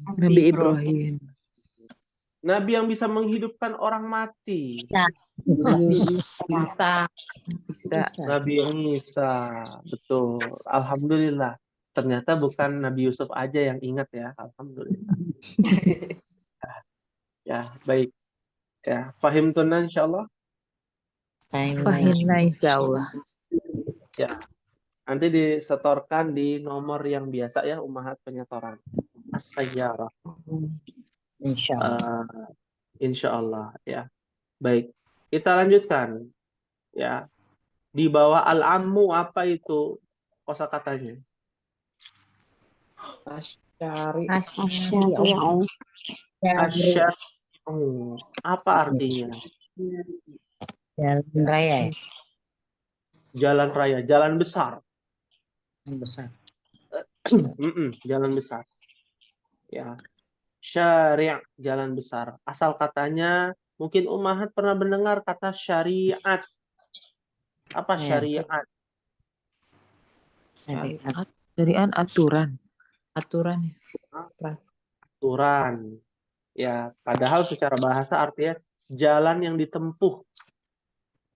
Speaker 1: Nabi yang bisa menghidupkan orang mati.
Speaker 4: Isa.
Speaker 1: Nabi Isa, betul. Alhamdulillah. Ternyata bukan Nabi Yusuf aja yang ingat ya. Alhamdulillah. Ya, baik. Ya, fahim tunan insyaallah.
Speaker 2: Fahimna insyaallah.
Speaker 1: Ya. Nanti disetorkan di nomor yang biasa ya, Ummahat Penyetoran. As-Sayyarah.
Speaker 6: Insya Allah.
Speaker 1: Insya Allah ya. Baik, kita lanjutkan ya. Di bawah al-ammu apa itu kosakatanya?
Speaker 4: Asyari.
Speaker 3: Asyari'u.
Speaker 1: Asyari'u. Apa artinya?
Speaker 6: Jalan raya ya?
Speaker 1: Jalan raya, jalan besar.
Speaker 6: Yang besar.
Speaker 1: Jalan besar. Ya. Syari' jalan besar. Asal katanya mungkin Ummahat pernah mendengar kata syariat. Apa
Speaker 6: Ya.
Speaker 1: syariat?
Speaker 6: Syariat.
Speaker 2: Syariat aturan. Aturan.
Speaker 1: Aturan. Ya, padahal secara bahasa artinya jalan yang ditempuh.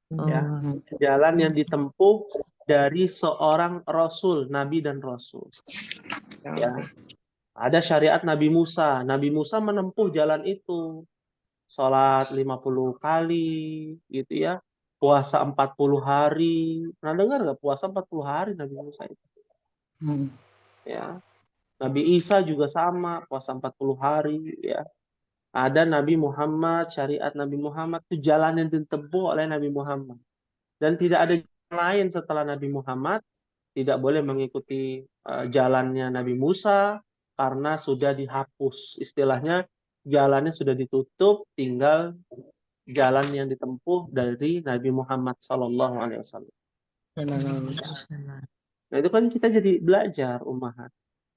Speaker 1: Ya, jalan yang ditempuh dari seorang rasul, nabi dan rasul. Ya. Ada syariat Nabi Musa. Nabi Musa menempuh jalan itu. Salat 50 kali gitu ya. Puasa 40 hari. Pernah dengar nggak puasa 40 hari Nabi Musa itu? Ya. Nabi Isa juga sama, puasa 40 hari ya. Ada Nabi Muhammad, syariat Nabi Muhammad itu jalan yang ditempuh oleh Nabi Muhammad. Dan tidak ada jalan lain setelah Nabi Muhammad, tidak boleh mengikuti jalannya Nabi Musa karena sudah dihapus. Istilahnya jalannya sudah ditutup, tinggal jalan yang ditempuh dari Nabi Muhammad SAW. Nah itu kan kita jadi belajar Ummahat.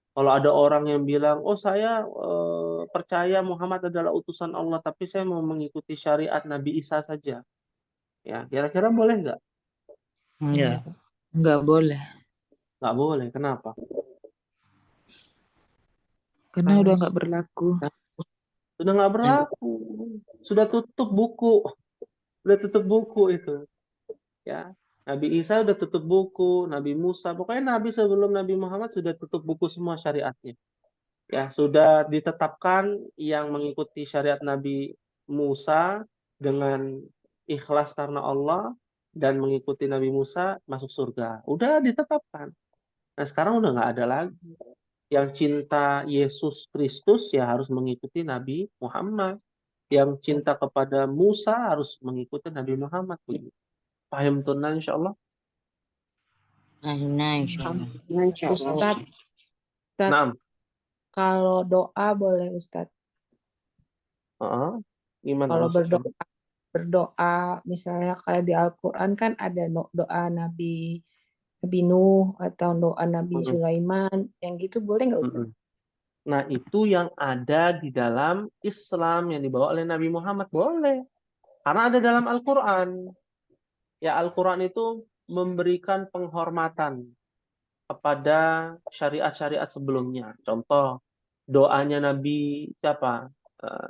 Speaker 1: Kalau ada orang yang bilang, oh saya percaya Muhammad adalah utusan Allah, tapi saya mau mengikuti syariat Nabi Isa saja. Ya, kira-kira boleh nggak?
Speaker 6: Enggak.
Speaker 2: Nggak boleh.
Speaker 1: Nggak boleh. Kenapa?
Speaker 2: Karena udah nggak berlaku.
Speaker 1: Sudah nggak berlaku. Sudah tutup buku. Sudah tutup buku itu. Ya, Nabi Isa sudah tutup buku, Nabi Musa, pokoknya Nabi sebelum Nabi Muhammad sudah tutup buku semua syariatnya. Ya, sudah ditetapkan yang mengikuti syariat Nabi Musa dengan ikhlas karena Allah dan mengikuti Nabi Musa masuk surga. Udah ditetapkan. Nah, sekarang udah nggak ada lagi. Yang cinta Yesus Kristus ya harus mengikuti Nabi Muhammad. Yang cinta kepada Musa harus mengikuti Nabi Muhammad. Paham tunan insya Allah?
Speaker 6: Nah, insya Allah.
Speaker 3: Ustadz,
Speaker 1: Naam.
Speaker 4: Kalau doa boleh Ustadz.
Speaker 1: Gimana?
Speaker 4: Kalau
Speaker 1: maksudnya?
Speaker 4: berdoa misalnya kayak di Al-Quran kan ada doa Nabi Nuh atau doa Nabi Sulaiman, yang gitu boleh nggak Ustadz?
Speaker 1: Nah, itu yang ada di dalam Islam yang dibawa oleh Nabi Muhammad. Boleh. Karena ada dalam Al-Quran. Ya, Al-Quran itu memberikan penghormatan kepada syariat-syariat sebelumnya. Contoh, doanya Nabi siapa?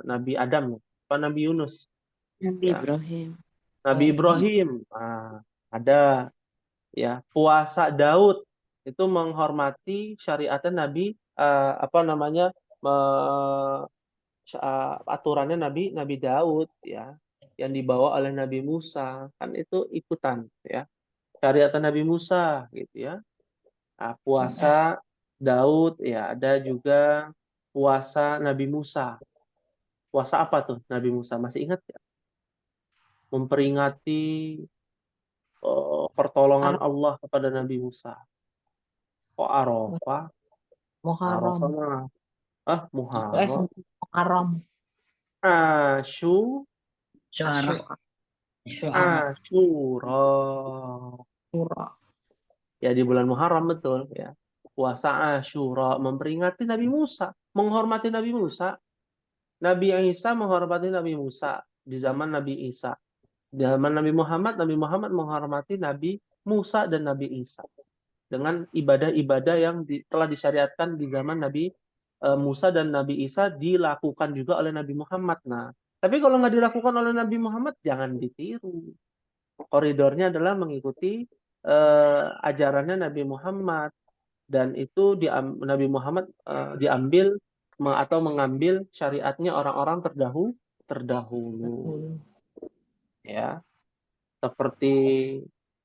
Speaker 1: Nabi Adam. Apa Nabi Yunus?
Speaker 3: Nabi
Speaker 1: Ya.
Speaker 3: Ibrahim.
Speaker 1: Nabi Ibrahim. Ada. Ya, puasa Daud itu menghormati syariatnya Nabi aturannya Nabi Daud ya, yang dibawa oleh Nabi Musa, kan itu ikutan ya, syariatnya Nabi Musa gitu ya. Puasa Daud ya, ada juga puasa Nabi Musa. Puasa apa tuh Nabi Musa, masih ingat ya? Memperingati pertolongan Allah kepada Nabi Musa. Kok Arafah?
Speaker 4: Muharram.
Speaker 1: Arafah Muharram.
Speaker 4: Muharram.
Speaker 1: Asyura. Ya di bulan Muharram betul ya. Puasa Asyura memperingati Nabi Musa, menghormati Nabi Musa. Nabi Isa menghormati Nabi Musa di zaman Nabi Isa. Di zaman Nabi Muhammad menghormati Nabi Musa dan Nabi Isa dengan ibadah-ibadah yang telah disyariatkan di zaman Nabi Musa dan Nabi Isa dilakukan juga oleh Nabi Muhammad. Nah, tapi kalau nggak dilakukan oleh Nabi Muhammad, jangan ditiru. Koridornya adalah mengikuti ajarannya Nabi Muhammad, dan itu Nabi Muhammad diambil atau mengambil syariatnya orang-orang terdahulu. Ya, seperti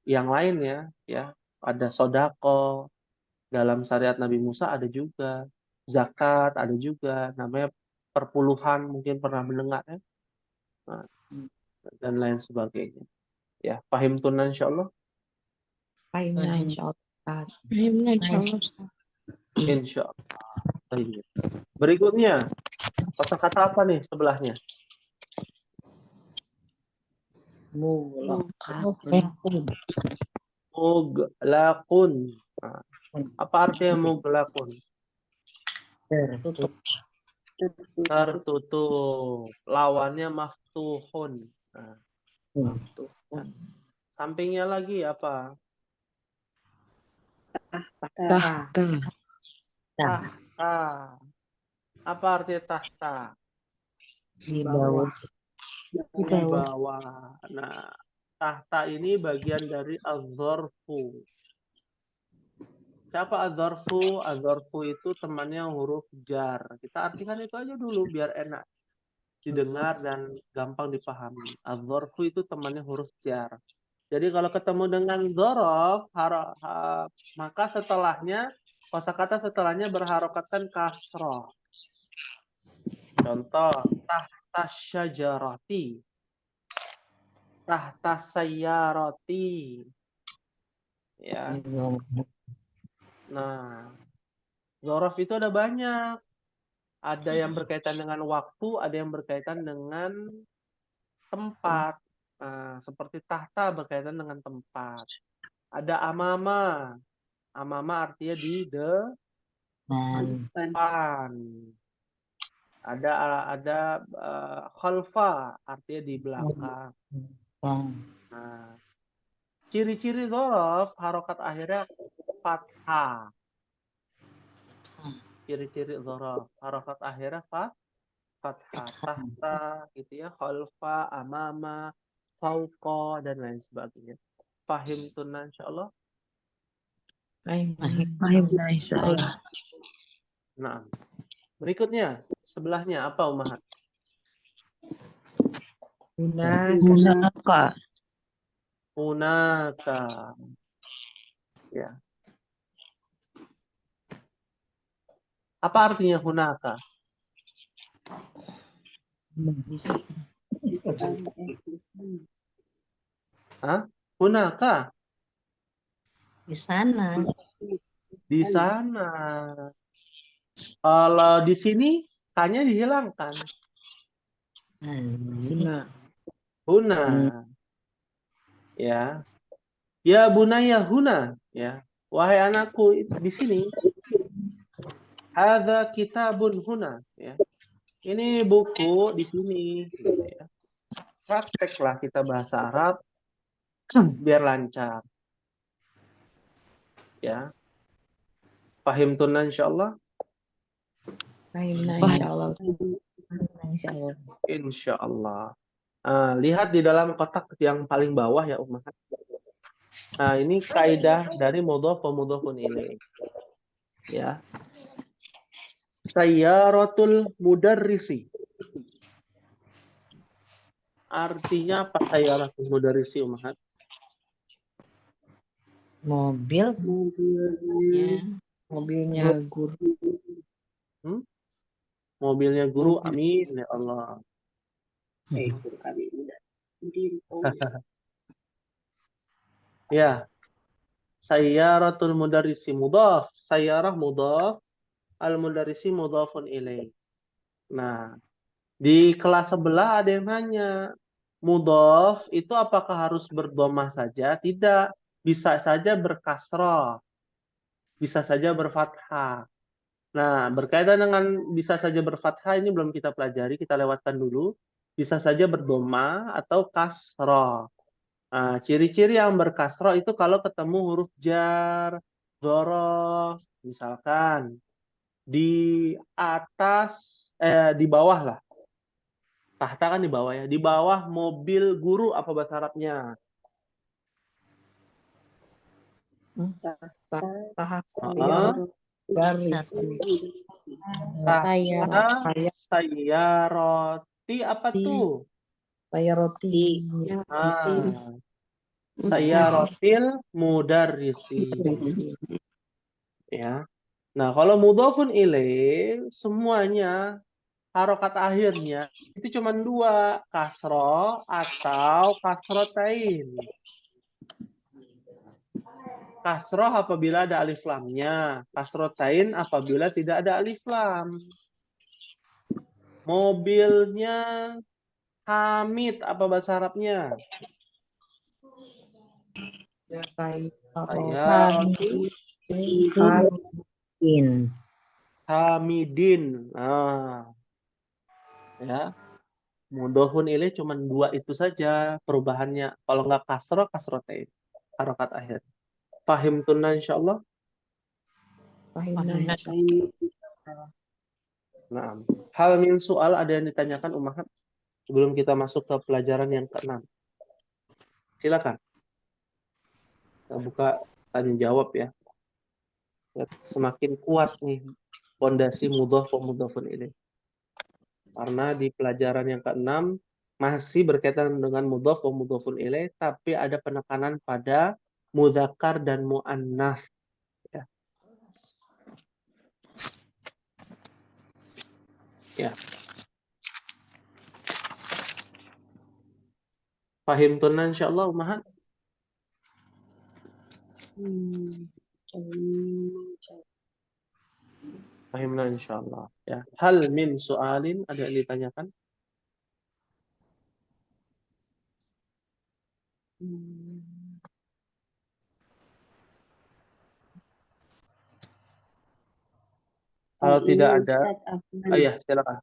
Speaker 1: yang lain ya. ada sodako, dalam syariat Nabi Musa ada juga, zakat ada juga, namanya perpuluhan, mungkin pernah mendengar ya. Nah, dan lain sebagainya. Ya, paham tunan insyaallah.
Speaker 4: Fahimna insyaallah.
Speaker 3: Fahimna insyaallah Ustaz.
Speaker 1: Insyaallah. Baik. Berikutnya, kata-kata apa nih sebelahnya? Muglakun. Nah, apa artinya muglakun?
Speaker 6: Tertutup.
Speaker 1: Tertutup. Lawannya maftuhun. Nah, sampingnya lagi apa?
Speaker 4: Tahta.
Speaker 1: Tahta. Apa artinya tahta?
Speaker 6: Di bawah.
Speaker 1: Di bawah. Nah, tahta ini bagian dari az-zarfu. Siapa az-zarfu? Az-zarfu itu temannya huruf jar. Kita artikan itu aja dulu biar enak didengar dan gampang dipahami. Az-zarfu itu temannya huruf jar. Jadi kalau ketemu dengan dzaraf, maka setelahnya, kosakata setelahnya berharokatkan kasroh. Contoh, tahta syajarati, tahta sayyarati. Ya. Nah, dzaraf itu ada banyak. Ada yang berkaitan dengan waktu, ada yang berkaitan dengan tempat. Nah, seperti tahta berkaitan dengan tempat. Ada amama. Amama artinya di depan. Ada khalfa artinya di belakang. Nah, ciri-ciri dzaraf harokat akhirnya fathah. Ciri-ciri dzaraf harokat akhirnya fathah. Tahta gitu ya, khalfa, amama, fauqa dan lain sebagainya. Fahim tunan insyaallah.
Speaker 2: Fahimna insyaallah.
Speaker 1: Nah, berikutnya sebelahnya apa Umahat?
Speaker 2: Hunaka.
Speaker 1: Hunaka. Ya. Apa artinya hunaka? Hah? Hunaka?
Speaker 6: Di sana.
Speaker 1: Di sana. Kalau di sini hanya dihilangkan. Huna. Ya. Ya bunaya huna. Ya. Wahai anakku di sini. Hadza kitabun huna. Ya. Ini buku di sini. Ya. Prakteklah kita bahasa Arab biar lancar. Ya. Fahim tunan insyaallah.
Speaker 4: Fahimna insyaallah.
Speaker 1: Insyaallah. Lihat di dalam kotak yang paling bawah ya Ummahat. Nah, ini kaidah dari mudhaf wa mudhafun ilaih. Ya. Sayyaratul mudarrisi. Artinya apa sayyaratul mudarrisi Ummahat?
Speaker 4: Mobilnya guru.
Speaker 1: Mobilnya guru, amin ya Allah. Ya. Sayyaratul mudarrisi mudhaf, sayyarah mudhaf, al mudarrisi mudhafun ilaih. Nah, di kelas sebelah ada yang nanya, mudhaf itu apakah harus berdhamah saja? Tidak, bisa saja berkasrah, bisa saja berfathah. Nah, berkaitan dengan bisa saja berfathah ini belum kita pelajari, kita lewatkan dulu. Bisa saja berdhamah atau kasrah. Nah, ciri-ciri yang berkasrah itu kalau ketemu huruf jar, dzaraf, misalkan di atas, di bawah lah. Tahta kan di bawah ya. Di bawah mobil guru apa bahasa Arabnya?
Speaker 4: Garis.
Speaker 1: Sayyarati apa tuh?
Speaker 4: Saya roti.
Speaker 1: Sayyaratil mudarrisi. Ya. Nah, kalau mudhafun ilaih semuanya harokat akhirnya itu cuma dua, kasroh atau kasrotain. Kasroh apabila ada alif lamnya, kasrotain apabila tidak ada alif lam. Mobilnya Hamid, apa bahasa Arabnya? Sayyaratul
Speaker 6: In.
Speaker 1: Hamidin. Nah, ya. Mudhofun ilaih cuma dua itu saja perubahannya. Kalau nggak kasroh, kasrotain. Harokat akhir. Fahim tunna insyaallah. Nah, hal min soal ada yang ditanyakan Ummahat sebelum kita masuk ke pelajaran yang ke-6. Silakan. Kita buka tanya jawab ya. Semakin kuat nih fondasi mudhaf wa mudhafun ilaih. Karena di pelajaran yang ke-6 masih berkaitan dengan mudhaf wa mudhafun ilaih, tapi ada penekanan pada mudzakkar dan muannats. Ya. Ya. Fahim tunna insyaallah Ummahat. Fahimna insyaallah. Ya. Hal min soalin ada yang ditanyakan? Kalau
Speaker 7: Ini
Speaker 1: tidak ada,
Speaker 7: Ustadz Afwan,
Speaker 1: ya silakan.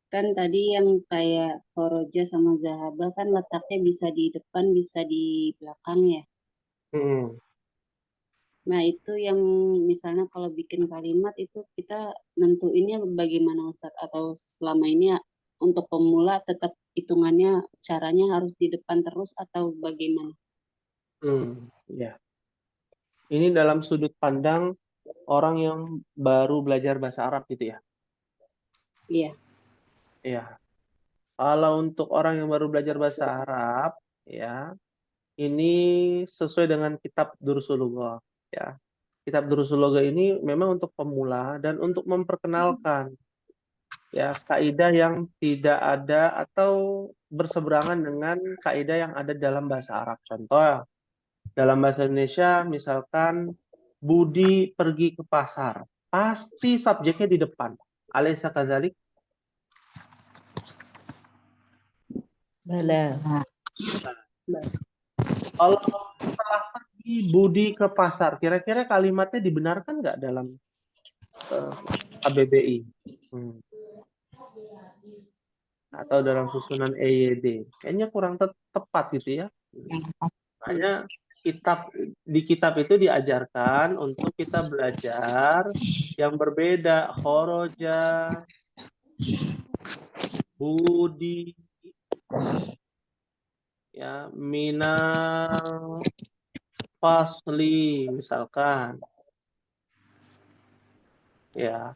Speaker 7: kan tadi yang kayak Foroja sama Zahaba kan letaknya bisa di depan, bisa di belakang ya.
Speaker 1: Hmm.
Speaker 7: Nah itu yang misalnya kalau bikin kalimat itu kita nentuinnya bagaimana Ustadz? Atau selama ini untuk pemula tetap hitungannya caranya harus di depan terus atau bagaimana?
Speaker 1: Ya. Ini dalam sudut pandang orang yang baru belajar bahasa Arab gitu ya.
Speaker 7: Iya.
Speaker 1: Ya. Kalau untuk orang yang baru belajar bahasa Arab, ya, ini sesuai dengan kitab Durusul Lughah, ya. Kitab Durusul Lughah ini memang untuk pemula dan untuk memperkenalkan ya kaidah yang tidak ada atau berseberangan dengan kaidah yang ada dalam bahasa Arab. Contoh, dalam bahasa Indonesia misalkan Budi pergi ke pasar, pasti subjeknya di depan. Alaysa kadzalik?
Speaker 5: Bala.
Speaker 1: Kalau setelah pergi Budi ke pasar, kira-kira kalimatnya dibenarkan nggak dalam KBBI? Atau dalam susunan EYD? Kayaknya kurang tepat gitu ya. Makanya di kitab itu diajarkan untuk kita belajar yang berbeda. Khoroja, Budi, ya, minal fasli misalkan, ya,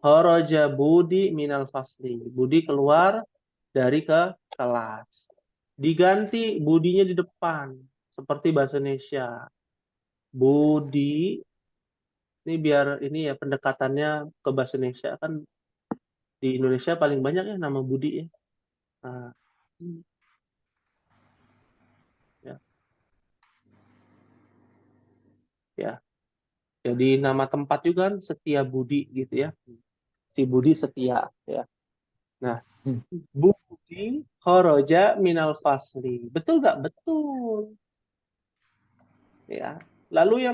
Speaker 1: khoroja Budi minal fasli, Budi keluar dari ke kelas, diganti Budinya di depan seperti bahasa Indonesia. Budi ini biar ini ya pendekatannya ke bahasa Indonesia, kan di Indonesia paling banyak ya nama Budi ya. Nah, ya. Jadi nama tempat juga kan Setia Budi gitu ya. Si Budi setia ya. Nah, Budi khoroja minal fasli. Betul nggak? Betul. Ya. Lalu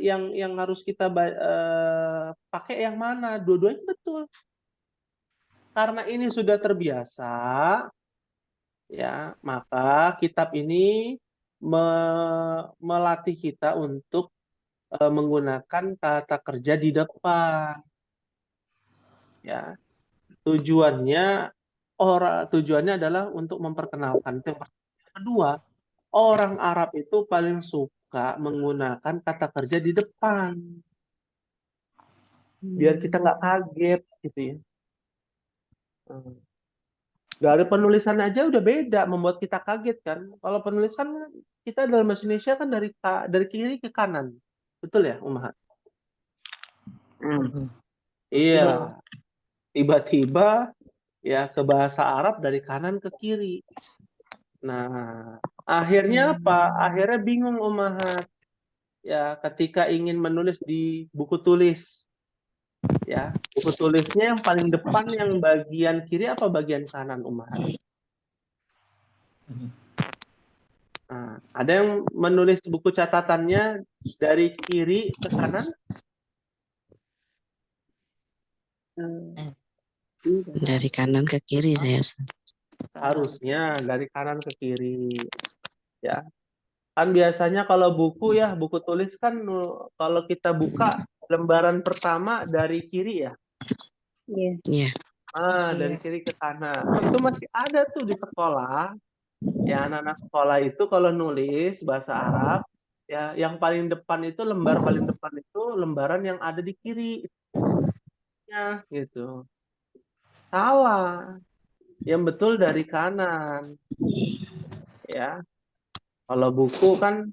Speaker 1: yang harus kita pakai yang mana? Dua-duanya betul. Karena ini sudah terbiasa, ya, maka kitab ini melatih kita untuk menggunakan kata kerja di depan. Ya. Tujuannya adalah untuk memperkenalkan. Yang kedua, orang Arab itu paling suka menggunakan kata kerja di depan. Biar kita nggak kaget gitu ya. Dari penulisan aja udah beda, membuat kita kaget kan. Kalau penulisan kita dalam bahasa Indonesia kan dari kiri ke kanan. Betul ya, Ummahat? Iya. Tiba-tiba ya ke bahasa Arab dari kanan ke kiri. Nah, akhirnya apa? Akhirnya bingung Ummahat. Ya, ketika ingin menulis di buku tulis. Ya, buku tulisnya yang paling depan yang bagian kiri apa bagian kanan Ummahat? Nah, ada yang menulis buku catatannya dari kiri ke kanan?
Speaker 3: Dari kanan ke kiri saya Ustaz.
Speaker 1: Harusnya dari kanan ke kiri. Ya, kan biasanya kalau buku ya, buku tulis kan kalau kita buka lembaran pertama dari kiri ya.
Speaker 7: Iya.
Speaker 3: Iya.
Speaker 1: Dari kiri ke kanan. Itu masih ada tuh di sekolah. Ya, anak-anak sekolah itu kalau nulis bahasa Arab, ya yang paling depan itu lembar paling depan itu lembaran yang ada di kiri. Ya, gitu. Salah. Yang betul dari kanan. Ya. Kalau buku kan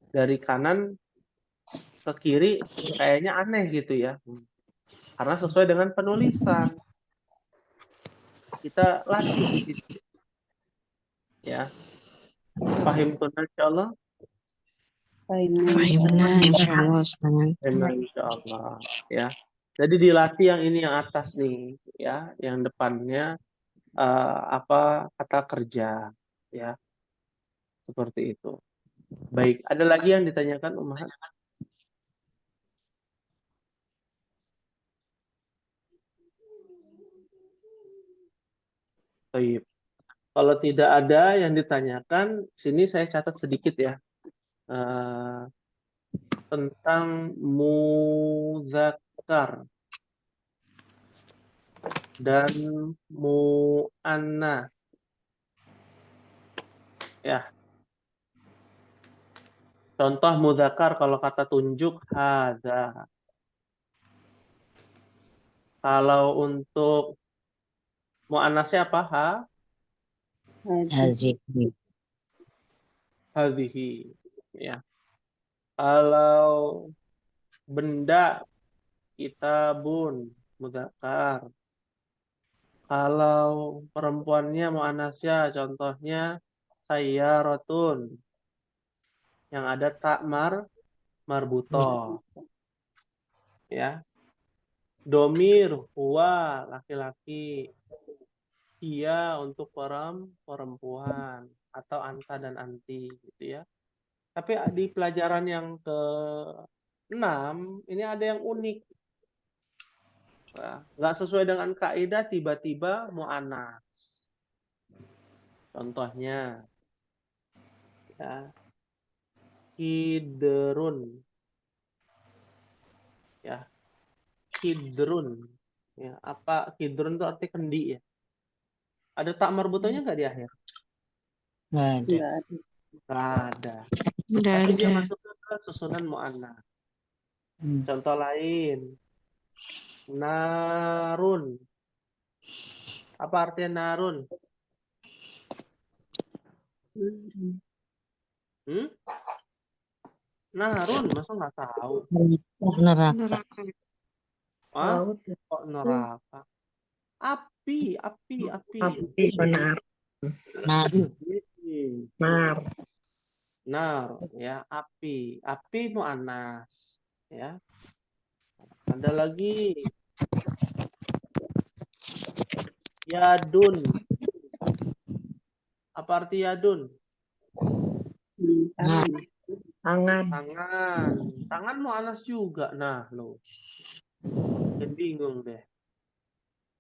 Speaker 1: dari kanan ke kiri kayaknya aneh gitu ya. Karena sesuai dengan penulisan. Kita latih di situ. Ya. Pahim tuh insyaallah.
Speaker 3: Fahimna insyaallah Ustaz.
Speaker 1: Pahimna insyaallah. Ya. Jadi dilatih yang ini yang atas nih, ya, yang depannya apa kata kerja, ya, seperti itu. Baik, ada lagi yang ditanyakan Ummahat? Baik. Kalau tidak ada yang ditanyakan, sini saya catat sedikit ya tentang muzakkar dan mu'annas. Ya. Contoh muzakkar kalau kata tunjuk hadza. Kalau untuk mu'annasnya apa? Hadhihi. Ya. Kalau benda kitabun muzakkar. Kalau perempuannya mu'annasnya contohnya sayyaratun. Yang ada tak marbutoh. Ya. Domir huwa laki-laki. Ia untuk perempuan atau anta dan anti gitu ya. Tapi di pelajaran yang ke-6 ini ada yang unik. Nah, nggak sesuai dengan kaidah tiba-tiba mu'annas. Contohnya ya kidrun. Ya. Kidrun. Ya, apa kidrun itu arti kendi ya? Ada tak marbutohnya nggak di akhir?
Speaker 6: Nggak ada.
Speaker 1: Nggak ada.
Speaker 3: Nggak
Speaker 1: Tapi dia
Speaker 3: ada.
Speaker 1: masuk ke susunan mu'annas. Contoh lain. Narun. Apa artinya narun? Narun, masa nggak tahu?
Speaker 6: Neraka.
Speaker 1: Hah? Kok neraka? Api. Nar, ya, api. Api mu'annas, ya. Ada lagi. Yadun. Apa arti yadun? Tangan mu'annas juga. Nah, lo. Mungkin bingung deh.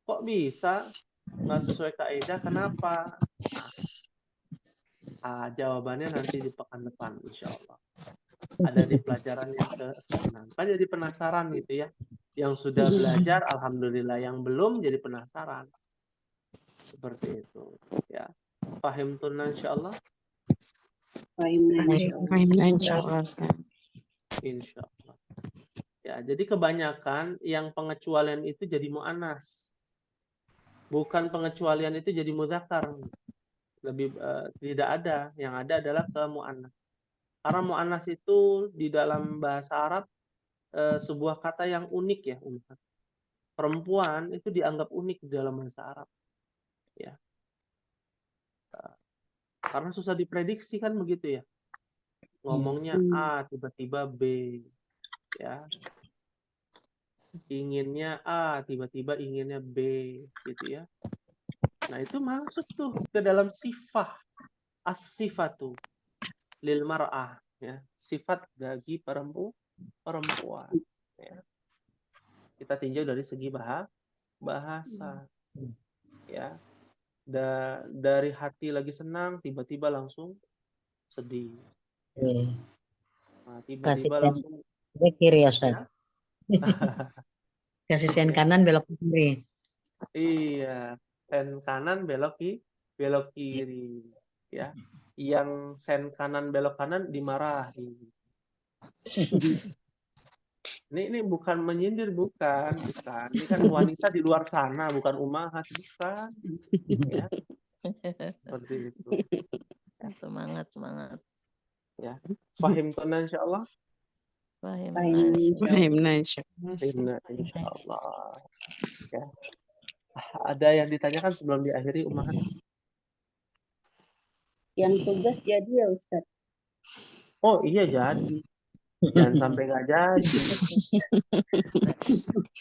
Speaker 1: Kok bisa nggak sesuai kaidah? Kenapa? Jawabannya nanti di pekan depan, insya Allah. Ada di pelajaran yang ke-6. Kan jadi penasaran gitu ya. Yang sudah belajar, alhamdulillah. Yang belum jadi penasaran. Seperti itu. Ya. Pahim tunna insya Allah?
Speaker 3: Fahimna insyaallah Ustaz.
Speaker 1: Insya Allah. Ya, jadi kebanyakan yang pengecualian itu jadi mu'annas. Bukan pengecualian itu jadi mudzakkar. Lebih tidak ada. Yang ada adalah ke mu'annas. Karena mu'annas itu di dalam bahasa Arab sebuah kata yang unik ya. Perempuan itu dianggap unik di dalam bahasa Arab. Ya. Karena susah diprediksi kan begitu ya. Ngomongnya A, tiba-tiba B. Ya. Inginnya A, tiba-tiba inginnya B, gitu ya. Nah, itu masuk tuh ke dalam sifat. As-sifatu lil mar'ah, ya. Sifat bagi perempuan, ya. Kita tinjau dari segi bahasa, ya. Dari hati lagi senang, tiba-tiba langsung sedih. Nah,
Speaker 6: Kasih
Speaker 1: tiba-tiba
Speaker 6: sen
Speaker 1: langsung
Speaker 6: ke kiri ya, Ustaz.
Speaker 1: ya.
Speaker 6: Kasih sen kanan belok ke kiri.
Speaker 1: Iya, sen kanan belok kiri, ya. Yang sen kanan belok kanan dimarahi. Ini bukan menyindir, bukan. Ini kan wanita di luar sana, bukan ummahat, bukan. Ya, seperti itu.
Speaker 5: Semangat.
Speaker 1: Ya, fahimtuna insyaallah.
Speaker 3: Fahimna insyaallah.
Speaker 1: Fahimna insyaallah. Ya. Ada yang ditanyakan sebelum diakhiri, ummahat?
Speaker 7: Yang tugas jadi ya Ustaz.
Speaker 1: Oh iya, jadi. Jangan sampai nggak jadi.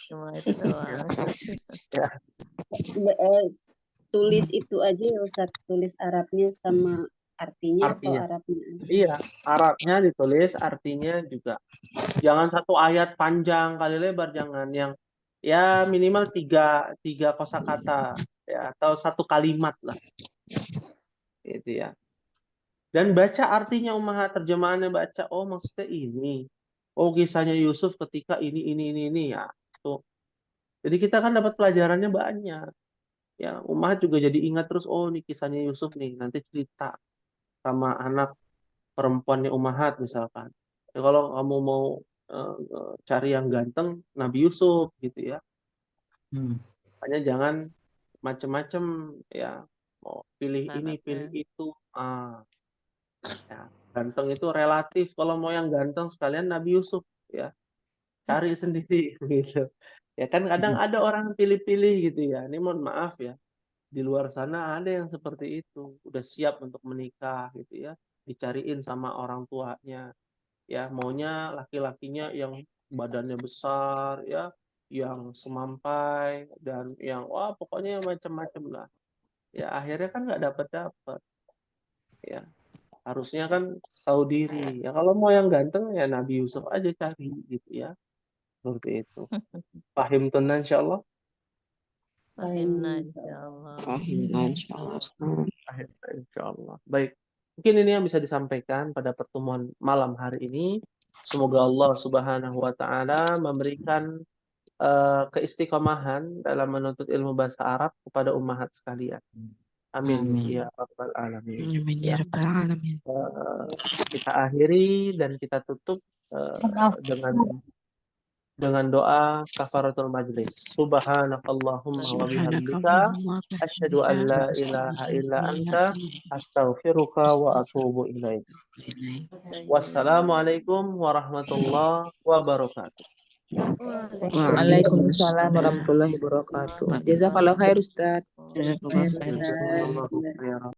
Speaker 5: Cuma itu doang.
Speaker 1: Ya.
Speaker 7: Tulis itu aja ya Ustaz, tulis Arabnya sama artinya atau Arabnya aja?
Speaker 1: Iya, Arabnya ditulis, artinya juga. Jangan satu ayat panjang kali lebar, jangan. Yang ya minimal tiga kosakata ya, atau satu kalimat lah. Gitu ya. Dan baca artinya, ummahat, terjemahannya baca. Oh, maksudnya ini. Oh, kisahnya Yusuf ketika ini ya. Tuh. Jadi kita kan dapat pelajarannya banyak. Ya, ummahat juga jadi ingat terus, oh ini kisahnya Yusuf nih, nanti cerita sama anak perempuannya ummahat misalkan. Ya, kalau kamu mau cari yang ganteng, Nabi Yusuf gitu ya. Makanya jangan macem-macem ya, mau pilih ini, pilih itu. Ya, ganteng itu relatif. Kalau mau yang ganteng sekalian Nabi Yusuf ya, cari sendiri gitu. Ya kan kadang ada orang pilih-pilih gitu ya. Ini mohon maaf ya, di luar sana ada yang seperti itu, udah siap untuk menikah gitu ya, dicariin sama orang tuanya. Ya, maunya laki-lakinya yang badannya besar ya, yang semampai, dan yang wah pokoknya yang macam-macam lah. Ya akhirnya kan nggak dapat. Ya, harusnya kan tahu diri. Ya kalau mau yang ganteng ya Nabi Yusuf aja cari gitu ya. Seperti itu. Pahim tunan insyaallah.
Speaker 5: Fahimna insyaallah.
Speaker 3: Fahimna insyaallah.
Speaker 1: Insyaallah. Baik. Mungkin ini yang bisa disampaikan pada pertemuan malam hari ini. Semoga Allah Subhanahu wa taala memberikan keistiqomahan dalam menuntut ilmu bahasa Arab kepada ummahat sekalian. Amin. Ya rabbal alamin.
Speaker 3: Amin ya rabbal alamin.
Speaker 1: Kita akhiri dan kita tutup dengan doa kafaratul majlis. Subhanakallahumma wa bihamdika asyhadu an la ilaha illa anta astaghfiruka wa atubu ilaik. Wassalamualaikum warahmatullahi wabarakatuh.
Speaker 2: Waalaikumsalam warahmatullahi wabarakatuh. Jazakallahu khair Ustaz.
Speaker 3: Jazakallahu khair.
Speaker 1: Jazakallahu khairan.